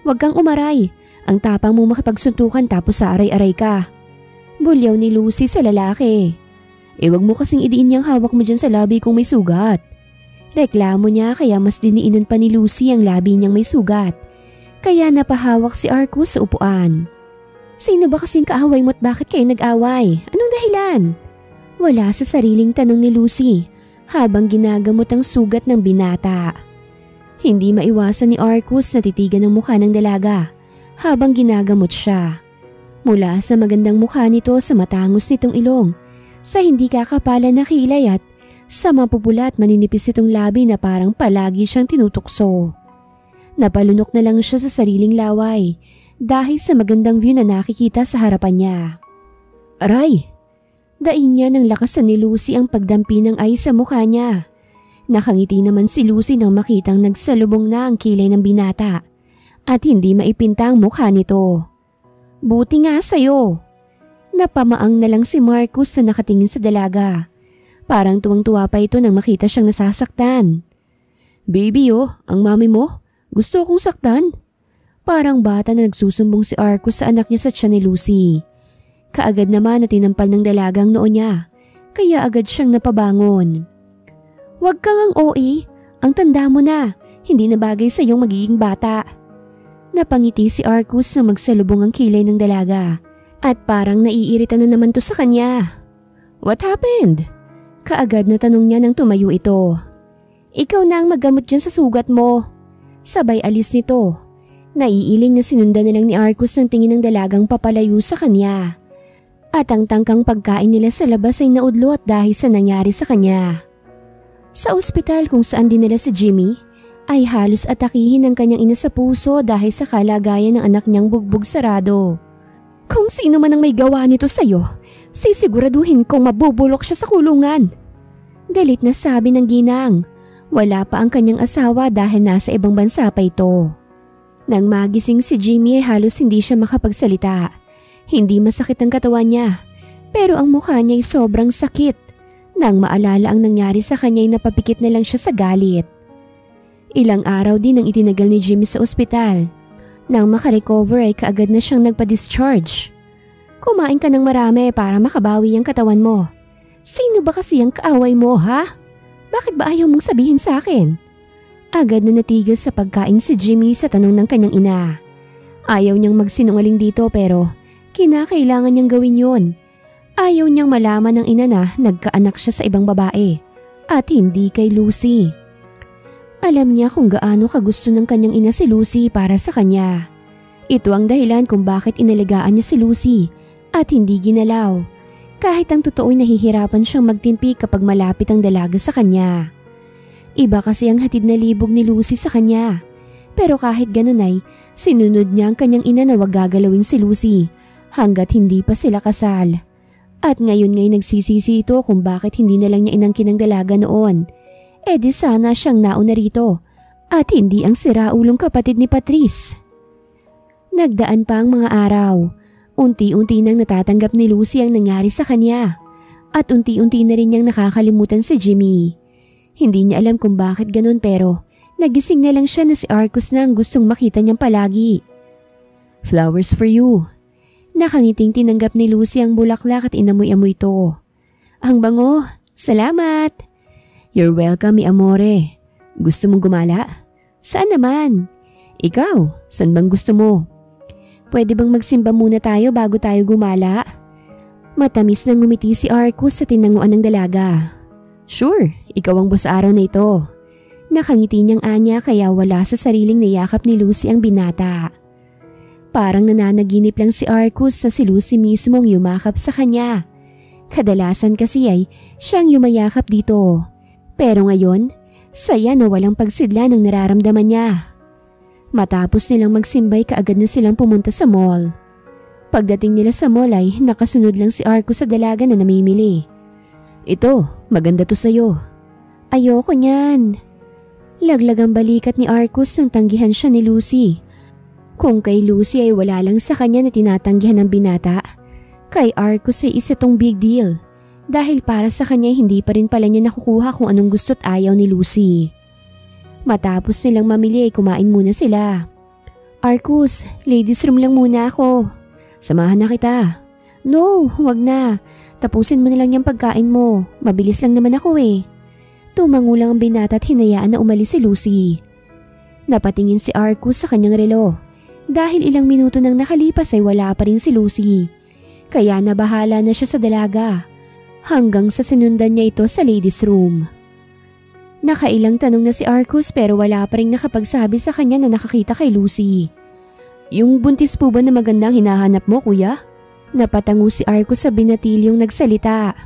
Huwag kang umaray. Ang tapang mo makipagsuntukan tapos sa aray-aray ka. Bulyaw ni Lucy sa lalaki. Huwag mo kasing idiin yung hawak mo dyan sa labi kung may sugat. Reklamo niya kaya mas diniinan pa ni Lucy ang labi niyang may sugat. Kaya napahawak si Arcus sa upuan. Sino ba kasing kaaway mo at bakit kayo nag-away? Anong dahilan? Wala sa sariling tanong ni Lucy habang ginagamot ang sugat ng binata. Hindi maiwasan ni Arcus na titigan ang mukha ng dalaga habang ginagamot siya. Mula sa magandang mukha nito sa matangos nitong ilong, sa hindi kakapalan na kilay at sa mapupula at maninipis itong labi na parang palagi siyang tinutukso. Napalunok na lang siya sa sariling laway dahil sa magandang view na nakikita sa harapan niya. Aray! Daing niya ng lakasan ni Lucy ang pagdampi ng ice sa mukha niya. Nakangiti naman si Lucy nang makitang nagsalubong na ang kilay ng binata at hindi maipinta ang mukha nito. Buti nga sa'yo. Napamaang na lang si Marcus na nakatingin sa dalaga. Parang tuwang-tuwa pa ito nang makita siyang nasasaktan. Baby ang mami mo. Gusto akong saktan. Parang bata na nagsusumbong si Arcus sa anak niya sa tiyan ni Lucy. Kaagad naman na tinampal ng dalagang noo niya, kaya agad siyang napabangon. Huwag kang ang OA, ang tanda mo na, hindi na bagay sa iyong magiging bata. Napangiti si Arcus na magsalubong ang kilay ng dalaga at parang naiirita na naman to sa kanya. What happened? Kaagad na tanong niya nang tumayo ito. Ikaw na ang maggamot dyan sa sugat mo. Sabay alis nito. Naiiling na sinundan na lang ni Arcus ng tingin ng dalagang papalayo sa kanya. At ang tangkang pagkain nila sa labas ay naudlo at dahil sa nangyari sa kanya. Sa ospital kung saan dinala si Jimmy, ay halos atakihin ng kanyang ina sa puso dahil sa kalagayan ng anak niyang bugbog sarado. Kung sino man ang may gawa nito sa'yo, sisiguraduhin kong mabubulok siya sa kulungan. Galit na sabi ng ginang. Wala pa ang kanyang asawa dahil nasa ibang bansa pa ito. Nang magising si Jimmy ay halos hindi siya makapagsalita. Hindi masakit ang katawan niya, pero ang mukha niya ay sobrang sakit. Nang maalala ang nangyari sa kanya ay napapikit na lang siya sa galit. Ilang araw din ang itinagal ni Jimmy sa ospital. Nang makarecover ay kaagad na siyang nagpa-discharge. Kumain ka ng marami para makabawi ang katawan mo. Sino ba kasi ang kaaway mo, ha? Bakit ba ayaw mong sabihin sa akin? Agad na natigil sa pagkain si Jimmy sa tanong ng kanyang ina. Ayaw niyang magsinungaling dito pero kinakailangan niyang gawin yun. Ayaw niyang malaman ng ina na nagkaanak siya sa ibang babae at hindi kay Lucy. Alam niya kung gaano kagusto ng kanyang ina si Lucy para sa kanya. Ito ang dahilan kung bakit inalagaan niya si Lucy at hindi ginalaw. Kahit ang totoo'y nahihirapan siyang magtimpi kapag malapit ang dalaga sa kanya. Iba kasi ang hatid na libog ni Lucy sa kanya. Pero kahit ganun ay, sinunod niya ang kanyang ina na wag gagalawin si Lucy hanggat hindi pa sila kasal. At ngayon ngay nagsisisi ito kung bakit hindi na lang niya inangkin ang dalaga noon. Di sana siyang nauna rito at hindi ang siraulong kapatid ni Patrice. Nagdaan pa ang mga araw. Unti-unti nang natatanggap ni Lucy ang nangyari sa kanya at unti-unti na rin niyang nakakalimutan si Jimmy. Hindi niya alam kung bakit ganun pero nagising na lang siya na si Arcus na ang gustong makita niyang palagi. Flowers for you. Nakangiting tinanggap ni Lucy ang bulaklak at inamoy-amoy ito. Ang bango. Salamat. You're welcome, mi amore. Gusto mong gumala? Saan naman? Ikaw, saan bang gusto mo? Pwede bang magsimba muna tayo bago tayo gumala? Matamis nang ngumiti si Arcus sa tinanguan ng dalaga. Sure, ikaw ang boss araw na ito. Nakangiti niyang anya kaya wala sa sariling niyakap ni Lucy ang binata. Parang nananaginip lang si Arcus sa si Lucy mismong yumakap sa kanya. Kadalasan kasi ay siyang yumayakap dito. Pero ngayon, saya na walang pagsidla ng nararamdaman niya. Matapos nilang magsimbay kaagad na silang pumunta sa mall. Pagdating nila sa mall ay nakasunod lang si Arcus sa dalaga na namimili. Ito, maganda to sa'yo. Ayoko niyan. Laglag ang balikat ni Arcus nang tanggihan siya ni Lucy. Kung kay Lucy ay wala lang sa kanya na tinatanggihan ng binata, kay Arcus ay isa tong big deal. Dahil para sa kanya hindi pa rin pala niya nakukuha kung anong gusto't ayaw ni Lucy. Matapos nilang mamili ay kumain muna sila. Arcus, ladies room lang muna ako. Samahan na kita. No, huwag na. Tapusin mo na lang yung pagkain mo. Mabilis lang naman ako eh. Tumango lang ang binata at hinayaan na umalis si Lucy. Napatingin si Arcus sa kanyang relo. Dahil ilang minuto nang nakalipas ay wala pa rin si Lucy. Kaya nabahala na siya sa dalaga. Hanggang sa sinundan niya ito sa ladies room. Nakailang tanong na si Arcus pero wala pa rin nakapagsabi sa kanya na nakakita kay Lucy. Yung buntis po ba na magandang hinahanap mo, kuya? Napatango si Arcus sa binatilyong nagsalita.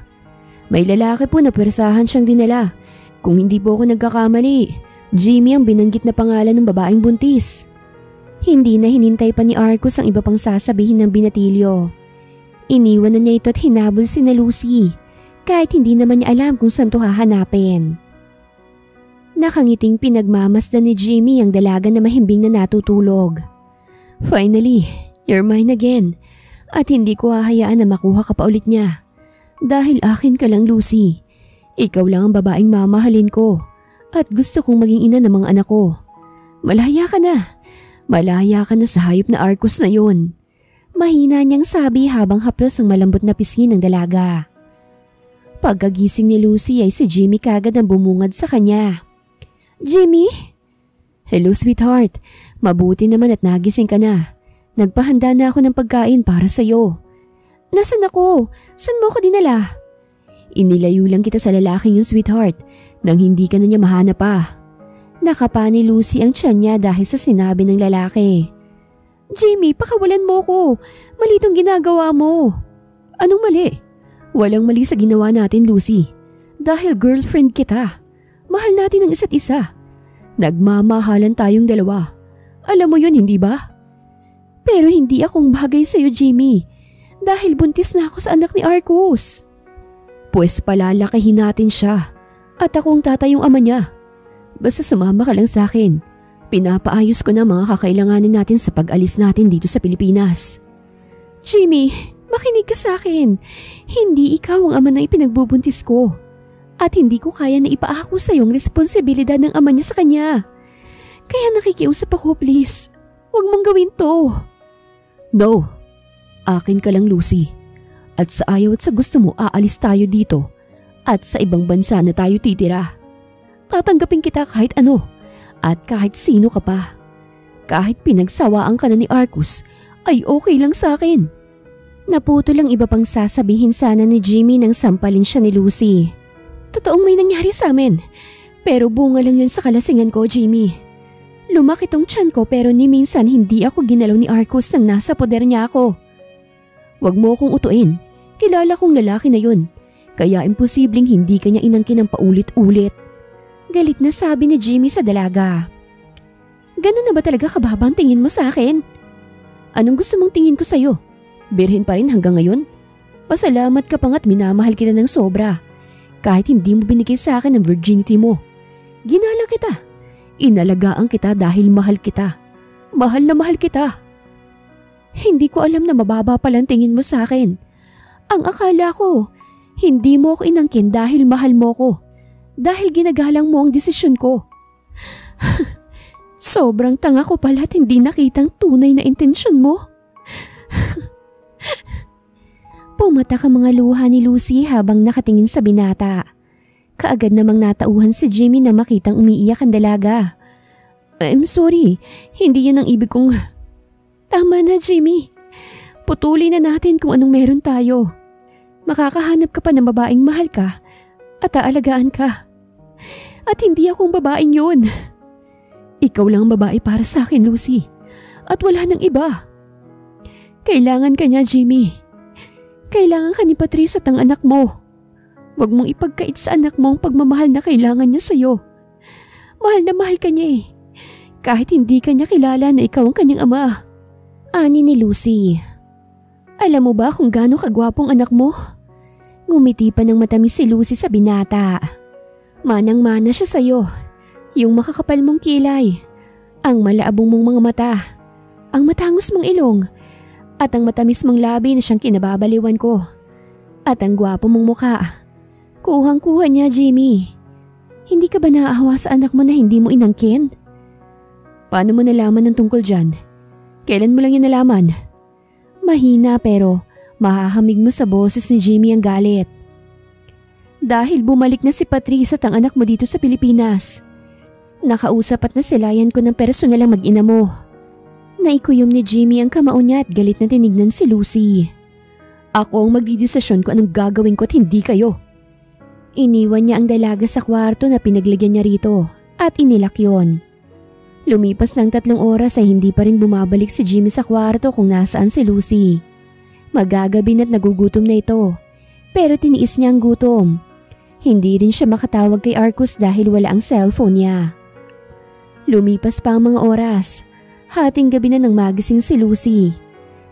May lalaki po na pwersahan siyang dinala. Kung hindi po ako nagkakamali, Jimmy ang binanggit na pangalan ng babaeng buntis. Hindi na hinintay pa ni Arcus ang iba pang sasabihin ng binatilyo. Iniwan na niya ito at hinabol si na Lucy, kahit hindi naman niya alam kung saan to hahanapin. Nakangiting pinagmamasdan ni Jimmy ang dalaga na mahimbing na natutulog. Finally, you're mine again. At hindi ko hahayaan na makuha ka pa ulit niya. Dahil akin ka lang, Lucy. Ikaw lang ang babaeng mamahalin ko. At gusto kong maging ina ng mga anak ko. Malaya ka na. Malaya ka na sa hayop na Arcus na yun. Mahina niyang sabi habang haplos ang malambot na pisngi ng dalaga. Pagkagising ni Lucy ay si Jimmy kagad ang bumungad sa kanya. Jimmy? Hello sweetheart. Mabuti naman at nagising ka na. Nagpahanda na ako ng pagkain para sa'yo. Nasaan ako? Saan mo ako dinala? Inilayo lang kita sa lalaking yung sweetheart nang hindi ka na niya mahanap pa. Nakapa ni Lucy ang tiyan niya dahil sa sinabi ng lalaki. Jimmy, pakawalan mo ko. Mali itong ginagawa mo. Anong mali? Walang mali sa ginawa natin, Lucy. Dahil girlfriend kita. Mahal natin ang isa't isa. Nagmamahalan tayong dalawa. Alam mo yun, hindi ba? Pero hindi akong bagay sa'yo, Jimmy. Dahil buntis na ako sa anak ni Arcus. Pues palalakihin natin siya. At akong tatayong ama niya. Basta sumama ka lang sa akin. Pinapaayos ko na mga kakailanganin natin sa pag-alis natin dito sa Pilipinas. Jimmy, makinig ka sa akin. Hindi ikaw ang ama na ipinagbubuntis ko. At hindi ko kaya na ipaako sa iyong responsibilidad ng ama niya sa kanya. Kaya nakikiusap ako, please. Huwag mong gawin to. No. Akin ka lang, Lucy. At sa ayaw at sa gusto mo, aalis tayo dito. At sa ibang bansa na tayo titira. Tatanggapin kita kahit ano at kahit sino ka pa. Kahit pinagsawaan ka na ni Arcus ay okay lang sa akin. Naputo lang iba pang sasabihin sana ni Jimmy nang sampalin siya ni Lucy. Totoong may nangyari sa amin pero bunga lang yun sa kalasingan ko, Jimmy. Lumaki tong tiyan ko pero ni minsan hindi ako ginalaw ni Arcus nang nasa poder niya ako. Huwag mo akong utuin. Kilala kong lalaki na yun. Kaya imposibleng hindi kanya inangkin ng paulit-ulit. Galit na sabi ni Jimmy sa dalaga. Ganun na ba talaga kababang tingin mo sa akin? Anong gusto mong tingin ko sa'yo? Birhen pa rin hanggang ngayon? Pasalamat ka pa nga't minamahal kita ng sobra. Kahit hindi mo binigay sa akin ang virginity mo. Ginala kita. Inalagaan kita dahil mahal kita. Mahal na mahal kita. Hindi ko alam na mababa palang tingin mo sa akin. Ang akala ko, hindi mo ako inangkin dahil mahal mo ko. Dahil ginagalang mo ang desisyon ko. Sobrang tanga ko pala at hindi nakitang tunay na intensyon mo. Pumatak ang mga luha ni Lucy habang nakatingin sa binata. Kaagad namang natauhan si Jimmy na makitang umiiyak ang dalaga. I'm sorry, hindi yan ang ibig kong... Tama na, Jimmy. Putulin na natin kung anong meron tayo. Makakahanap ka pa ng babaeng mahal ka at aalagaan ka. At hindi akong babaeng yun. Ikaw lang ang babae para sa akin, Lucy. At wala nang iba. Kailangan ka niya, Jimmy. Kailangan ka ni Patrice at ang anak mo. Huwag mong ipagkait sa anak mo ang pagmamahal na kailangan niya sa'yo. Mahal na mahal ka niya eh. Kahit hindi ka niya kilala na ikaw ang kanyang ama. Ani ni Lucy. Alam mo ba kung gaano kagwapong anak mo? Ngumiti pa ng matamis si Lucy sa binata. Manang-mana siya sa'yo. Yung makakapal mong kilay. Ang malaabong mong mga mata. Ang matangos mong ilong. At ang matamis mong labi na siyang kinababaliwan ko. At ang gwapo mong muka. Kuhang-kuha niya, Jimmy. Hindi ka ba naaawa sa anak mo na hindi mo inangkin? Paano mo nalaman ng tungkol dyan?
Kailan mo lang yan nalaman?
Mahina pero mahahamig mo sa boses ni Jimmy ang galit. Dahil bumalik na si Patrice at ang anak mo dito sa Pilipinas. Nakausap at nasilayan ko ng personal ang mag-ina mo. Naikuyom ni Jimmy ang kamao niya at galit na tinignan si Lucy. Ako ang magdidesisyon kung anong gagawin ko at hindi kayo. Iniwan niya ang dalaga sa kwarto na pinaglagyan niya rito at inilak yon. Lumipas ng 3 oras ay hindi pa rin bumabalik si Jimmy sa kwarto kung nasaan si Lucy. Magagabi na't nagugutom na ito, pero tiniis niya ang gutom. Hindi rin siya makatawag kay Arcus dahil wala ang cellphone niya. Lumipas pa ang mga oras. Hating gabi na nang magising si Lucy.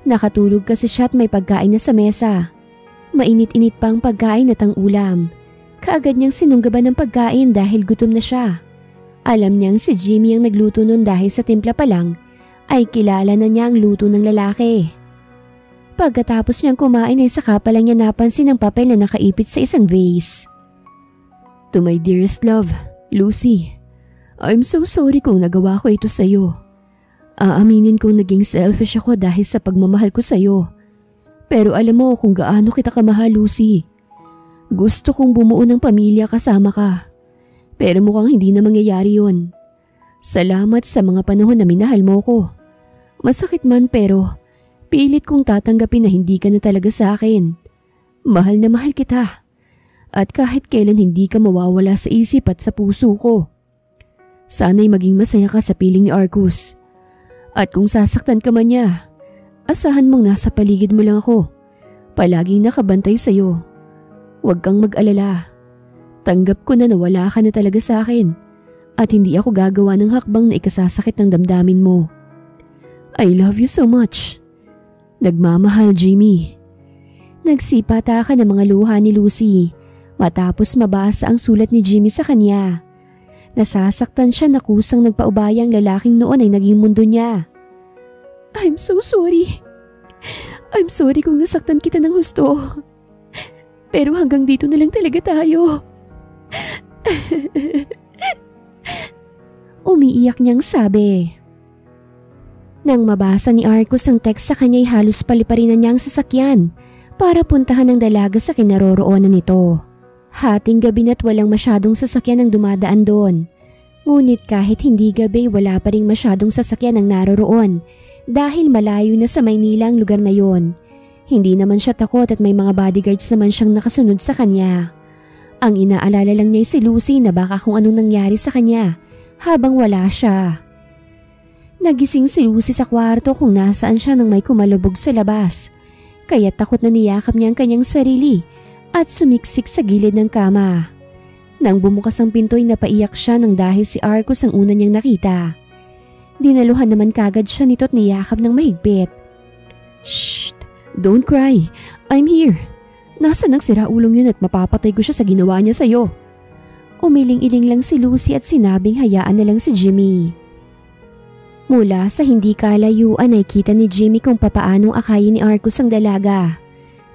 Nakatulog kasi siya at may pagkain na sa mesa. Mainit-init pa ang pagkain at ang ulam. Kaagad niyang sinunggaban ng pagkain dahil gutom na siya. Alam niyang si Jimmy ang nagluto nun dahil sa timpla pa lang ay kilala na niya ang luto ng lalaki. Pagkatapos niyang kumain ay saka pa lang niya napansin ang papel na nakaipit sa isang vase.
To my dearest love, Lucy, I'm so sorry kung nagawa ko ito sa'yo. Aaminin kong naging selfish ako dahil sa pagmamahal ko sa'yo. Pero alam mo kung gaano kita kamahal, Lucy. Gusto kong bumuo ng pamilya kasama ka. Pero mukhang hindi na mangyayari yun. Salamat sa mga panahon na minahal mo ko. Masakit man pero pilit kong tatanggapin na hindi ka na talaga sa akin. Mahal na mahal kita. At kahit kailan hindi ka mawawala sa isip at sa puso ko. Sana'y maging masaya ka sa piling ni Arcus. At kung sasaktan ka man niya, asahan mong nasa paligid mo lang ako. Palaging nakabantay sa'yo. Huwag kang mag-alala. Tanggap ko na nawala ka na talaga sa akin. At hindi ako gagawa ng hakbang na ikasasakit ng damdamin mo. I love you so much. Nagmamahal, Jimmy. Nagsipata ka ng mga luha ni Lucy matapos mabasa ang sulat ni Jimmy sa kanya. Nasasaktan siya na kusang nagpaubaya ang lalaking noon ay naging mundo niya. I'm so sorry. I'm sorry kung nasaktan kita ng husto. Pero hanggang dito na lang talaga tayo. Umiiyak niyang sabi. Nang mabasa ni Arcus ang text sa kanya ay halos paliparinan niya ang sasakyan para puntahan ang dalaga sa kinaroroonan nito. Hating gabi na't walang masyadong sasakyan ang dumadaan doon. Ngunit kahit hindi gabi wala pa ring masyadong sasakyan ang naroroon dahil malayo na sa Maynila ang lugar na yon. Hindi naman siya takot at may mga bodyguards naman siyang nakasunod sa kanya. Ang inaalala lang niya ay si Lucy na baka kung anong nangyari sa kanya habang wala siya. Nagising si Lucy sa kwarto kung nasaan siya nang may kumalubog sa labas. Kaya takot na niyakap niya ang kanyang sarili at sumiksik sa gilid ng kama. Nang bumukas ang pinto ay napaiyak siya nang dahil si Arcus ang una niyang nakita. Dinaluhan naman kagad siya nito at niyakap ng mahigpit. Shh! Don't cry. I'm here. Nasaan ang siraulong yun at mapapatay ko siya sa ginawa niya sa'yo? Umiling-iling lang si Lucy at sinabing hayaan na lang si Jimmy. Mula sa hindi kalayuan ay kita ni Jimmy kung papaanong akayin ni Arcus ang dalaga.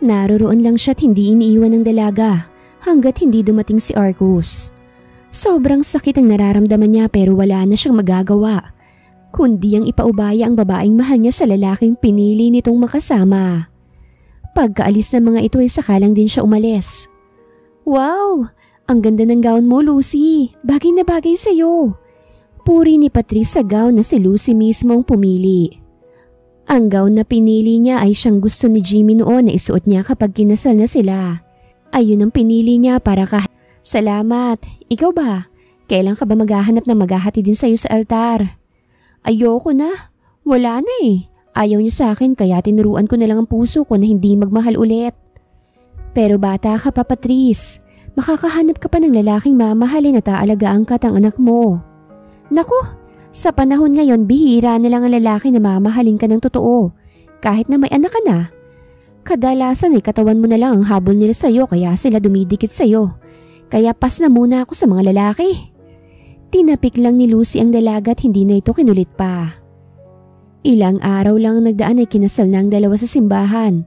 Naroroon lang siya at hindi iniiwan ng dalaga hanggat hindi dumating si Arcus. Sobrang sakit ang nararamdaman niya pero wala na siyang magagawa, kundi ang ipaubaya ang babaeng mahal niya sa lalaking pinili nitong makasama. Pagkaalis ng mga ito ay sakalang din siya umalis. Wow! Ang ganda ng gown mo, Lucy. Bagay na bagay sa'yo. Puri ni Patrice sa gown na si Lucy mismo ang pumili. Ang gown na pinili niya ay siyang gusto ni Jimmy noon na isuot niya kapag kinasal na sila. Ayun ang pinili niya para Salamat. Ikaw ba? Kailan ka ba maghahanap na maghahati din sa'yo sa altar? Ayoko na. Wala na eh. Ayaw niyo sa akin kaya tinuruan ko na lang ang puso ko na hindi magmahal ulit. Pero bata ka pa, Patrice. Makakahanap ka pa ng lalaking mamahalin at aalagaan ka at ang anak mo. Naku, sa panahon ngayon bihira na lang ang lalaki na mamahalin ka ng totoo kahit na may anak ka na. Kadalasan ay katawan mo na lang ang habol nila sa'yo kaya sila dumidikit sa'yo. Kaya pas na muna ako sa mga lalaki. Tinapik lang ni Lucy ang dalaga at hindi na ito kinulit pa. Ilang araw lang nagdaan ay kinasal na ang dalawa sa simbahan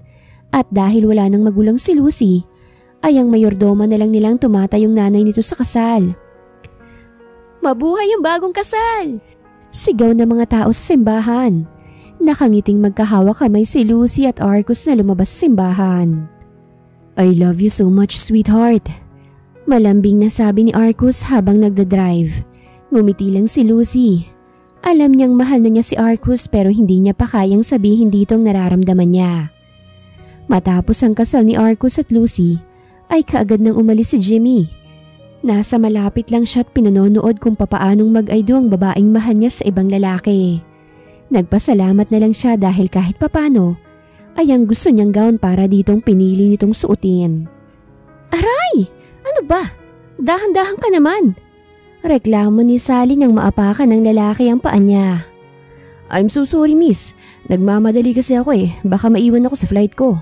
at dahil wala nang magulang si Lucy ay ang mayordoma na lang nilang tumatayong nanay nito sa kasal. Mabuhay ang bagong kasal! Sigaw ng mga tao sa simbahan.
Nakangiting magkahawak kamay si Lucy at Arcus na lumabas sa simbahan.
I love you so much, sweetheart.
Malambing na sabi ni Arcus habang nagdadrive. Ngumiti lang si Lucy. Alam niyang mahal na niya si Arcus pero hindi niya pa kayang sabihin ditong nararamdaman niya. Matapos ang kasal ni Arcus at Lucy, ay kaagad nang umalis si Jimmy. Nasa malapit lang siya at pinanonood kung papaanong mag-aido ang babaeng mahal niya sa ibang lalaki. Nagpasalamat na lang siya dahil kahit papano ay ang gusto niyang gown para ditong pinili nitong suotin. Aray! Ano ba? Dahan-dahan ka naman! Reklamo ni Sally nang maapakan ng lalaki ang paa niya.
I'm so sorry, miss. Nagmamadali kasi ako Baka maiwan ako sa flight ko.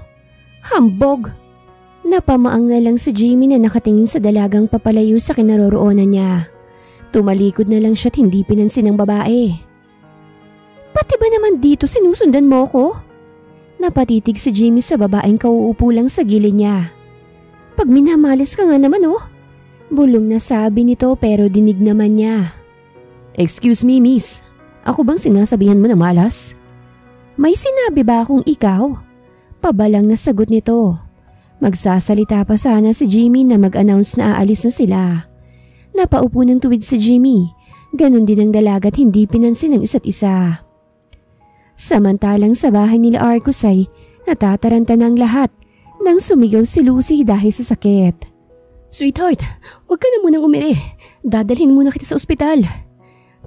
Hambog! Napamaang na lang si Jimmy na nakatingin sa dalagang papalayo sa kinaroroonan niya. Tumalikod na lang siya at hindi pinansin ng babae. Pati ba naman dito sinusundan mo ko? Napatitig si Jimmy sa babaeng kauupo lang sa gilid niya. Pag minamalis ka nga naman Bulong na sabi nito pero dinig naman niya.
Excuse me, miss. Ako bang sinasabihan mo na malas?
May sinabi ba akong ikaw? Pabalang na sagot nito. Magsasalita pa sana si Jimmy na mag-announce na aalis na sila. Napaupo ng tuwid si Jimmy. Ganon din ang dalaga at hindi pinansin ng isa't isa. Samantalang sa bahay nila Arcus ay natataranta ng lahat nang sumigaw si Lucy dahil sa sakit.
Sweetheart, huwag ka na munang umiri. Dadalhin muna kita sa ospital.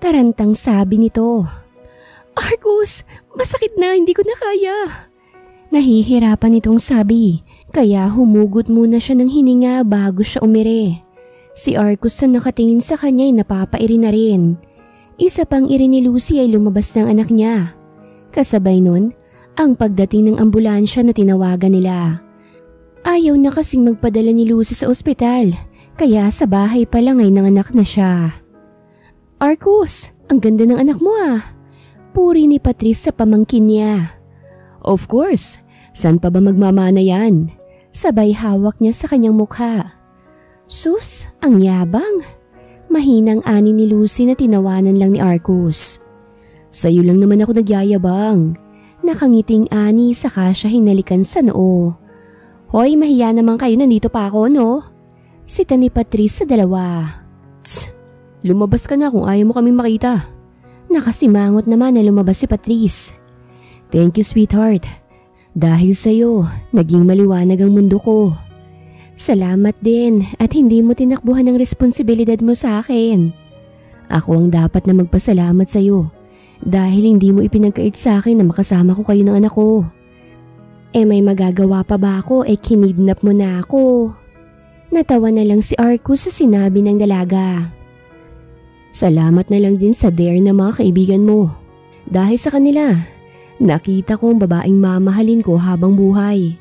Tarantang sabi nito. Arcus, masakit na, hindi ko na kaya. Nahihirapan itong sabi, kaya humugot muna siya ng hininga bago siya umiri. Si Arcus na nakatingin sa kanya ay napapairi na rin. Isa pang iri ni Lucy ay lumabas ng anak niya. Kasabay nun, ang pagdating ng ambulansya na tinawagan nila. Ayaw na kasing magpadala ni Lucy sa ospital, kaya sa bahay pa lang ay nanganak na siya. Arcus, ang ganda ng anak mo Puri ni Patrice sa pamangkin niya.
Of course, saan pa ba magmamana yan?
Sabay hawak niya sa kanyang mukha. Sus, ang yabang. Mahinang ani ni Lucy na tinawanan lang ni Arcus.
Sa'yo lang naman ako nagyayabang.
Nakangiting ani saka siya hinalikan sa noo. Hoy, mahiya naman kayo, nandito pa ako, no? Sita ni Patrice sa dalawa.
Tss, lumabas ka na kung ayaw mo kaming makita.
Nakasimangot naman na lumabas si Patrice.
Thank you, sweetheart. Dahil sa'yo, naging maliwanag ang mundo ko.
Salamat din at hindi mo tinakbuhan ang responsibilidad mo sa akin.
Ako ang dapat na magpasalamat sa'yo dahil hindi mo ipinagkait sa akin na makasama ko kayo ng anak ko.
May magagawa pa ba ako kinidnap mo na ako. Natawa na lang si Arcus sa sinabi ng dalaga.
Salamat na lang din sa dare na mga kaibigan mo. Dahil sa kanila, nakita ko ang babaeng mamahalin ko habang buhay.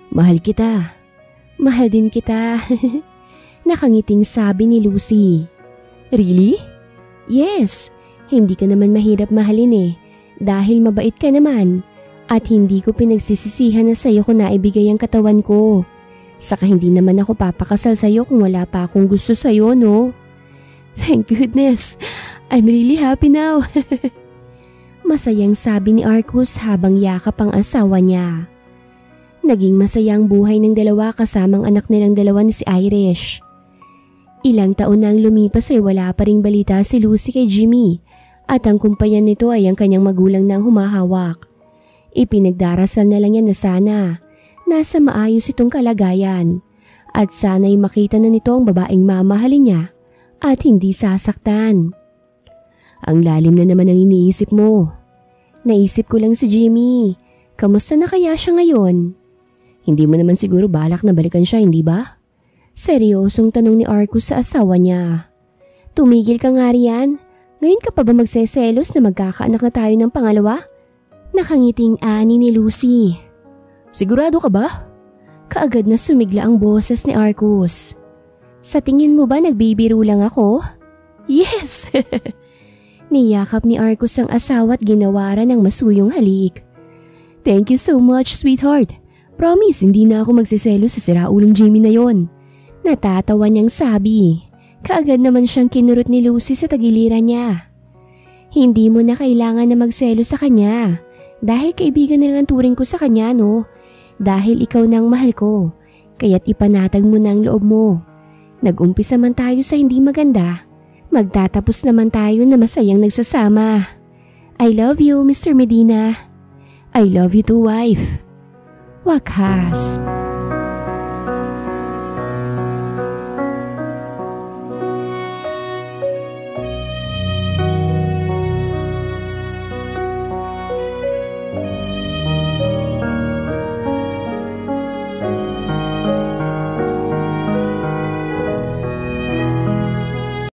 Mahal kita.
Mahal din kita. Nakangiting sabi ni Lucy.
Really?
Yes, hindi ka naman mahirap mahalin dahil mabait ka naman. At hindi ko pinagsisisihan na sa'yo ko naibigay ang katawan ko. Saka hindi naman ako papakasal sa'yo kung wala pa akong gusto sa'yo, no?
Thank goodness. I'm really happy now.
Masayang sabi ni Arcus habang yakap ang asawa niya. Naging masaya ang buhay ng dalawa kasamang anak nilang dalawa ni si Irish. Ilang taon na ang lumipas ay wala pa ring balita si Lucy kay Jimmy at ang kumpanyan nito ay ang kanyang magulang nang humahawak. Ipinagdarasal na lang yan na sana nasa maayos itong kalagayan at sana'y makita na nito ang babaeng mamahalin niya at hindi sasaktan.
Ang lalim na naman ang iniisip mo.
Naisip ko lang si Jimmy. Kamusta na kaya siya ngayon?
Hindi mo naman siguro balak na balikan siya, hindi ba?
Seryosong tanong ni Arcus sa asawa niya. Tumigil ka nga riyan. Ngayon ka pa ba magseselos na magkakaanak na tayo ng pangalawa? Nakangiting ani ni Lucy.
Sigurado ka ba?
Kaagad na sumigla ang boses ni Arcus. Sa tingin mo ba nagbibiro lang ako?
Yes!
Niyakap ni Arcus ang asawa at ginawaran ng masuyong halik.
Thank you so much, sweetheart. Promise, hindi na ako magsiselos sa siraulong Jimmy na yon.
Natatawa niyang sabi. Kaagad naman siyang kinurot ni Lucy sa tagiliran niya. Hindi mo na kailangan na magselo sa kanya Dahil kaibigan na lang ang turing ko sa kanya, no? Dahil ikaw na ang mahal ko, kaya't ipanatag mo na ang loob mo. Nag-umpisa man tayo sa hindi maganda, magtatapos naman tayo na masayang nagsasama. I love you, Mr. Medina. I love you too, wife. Wakas.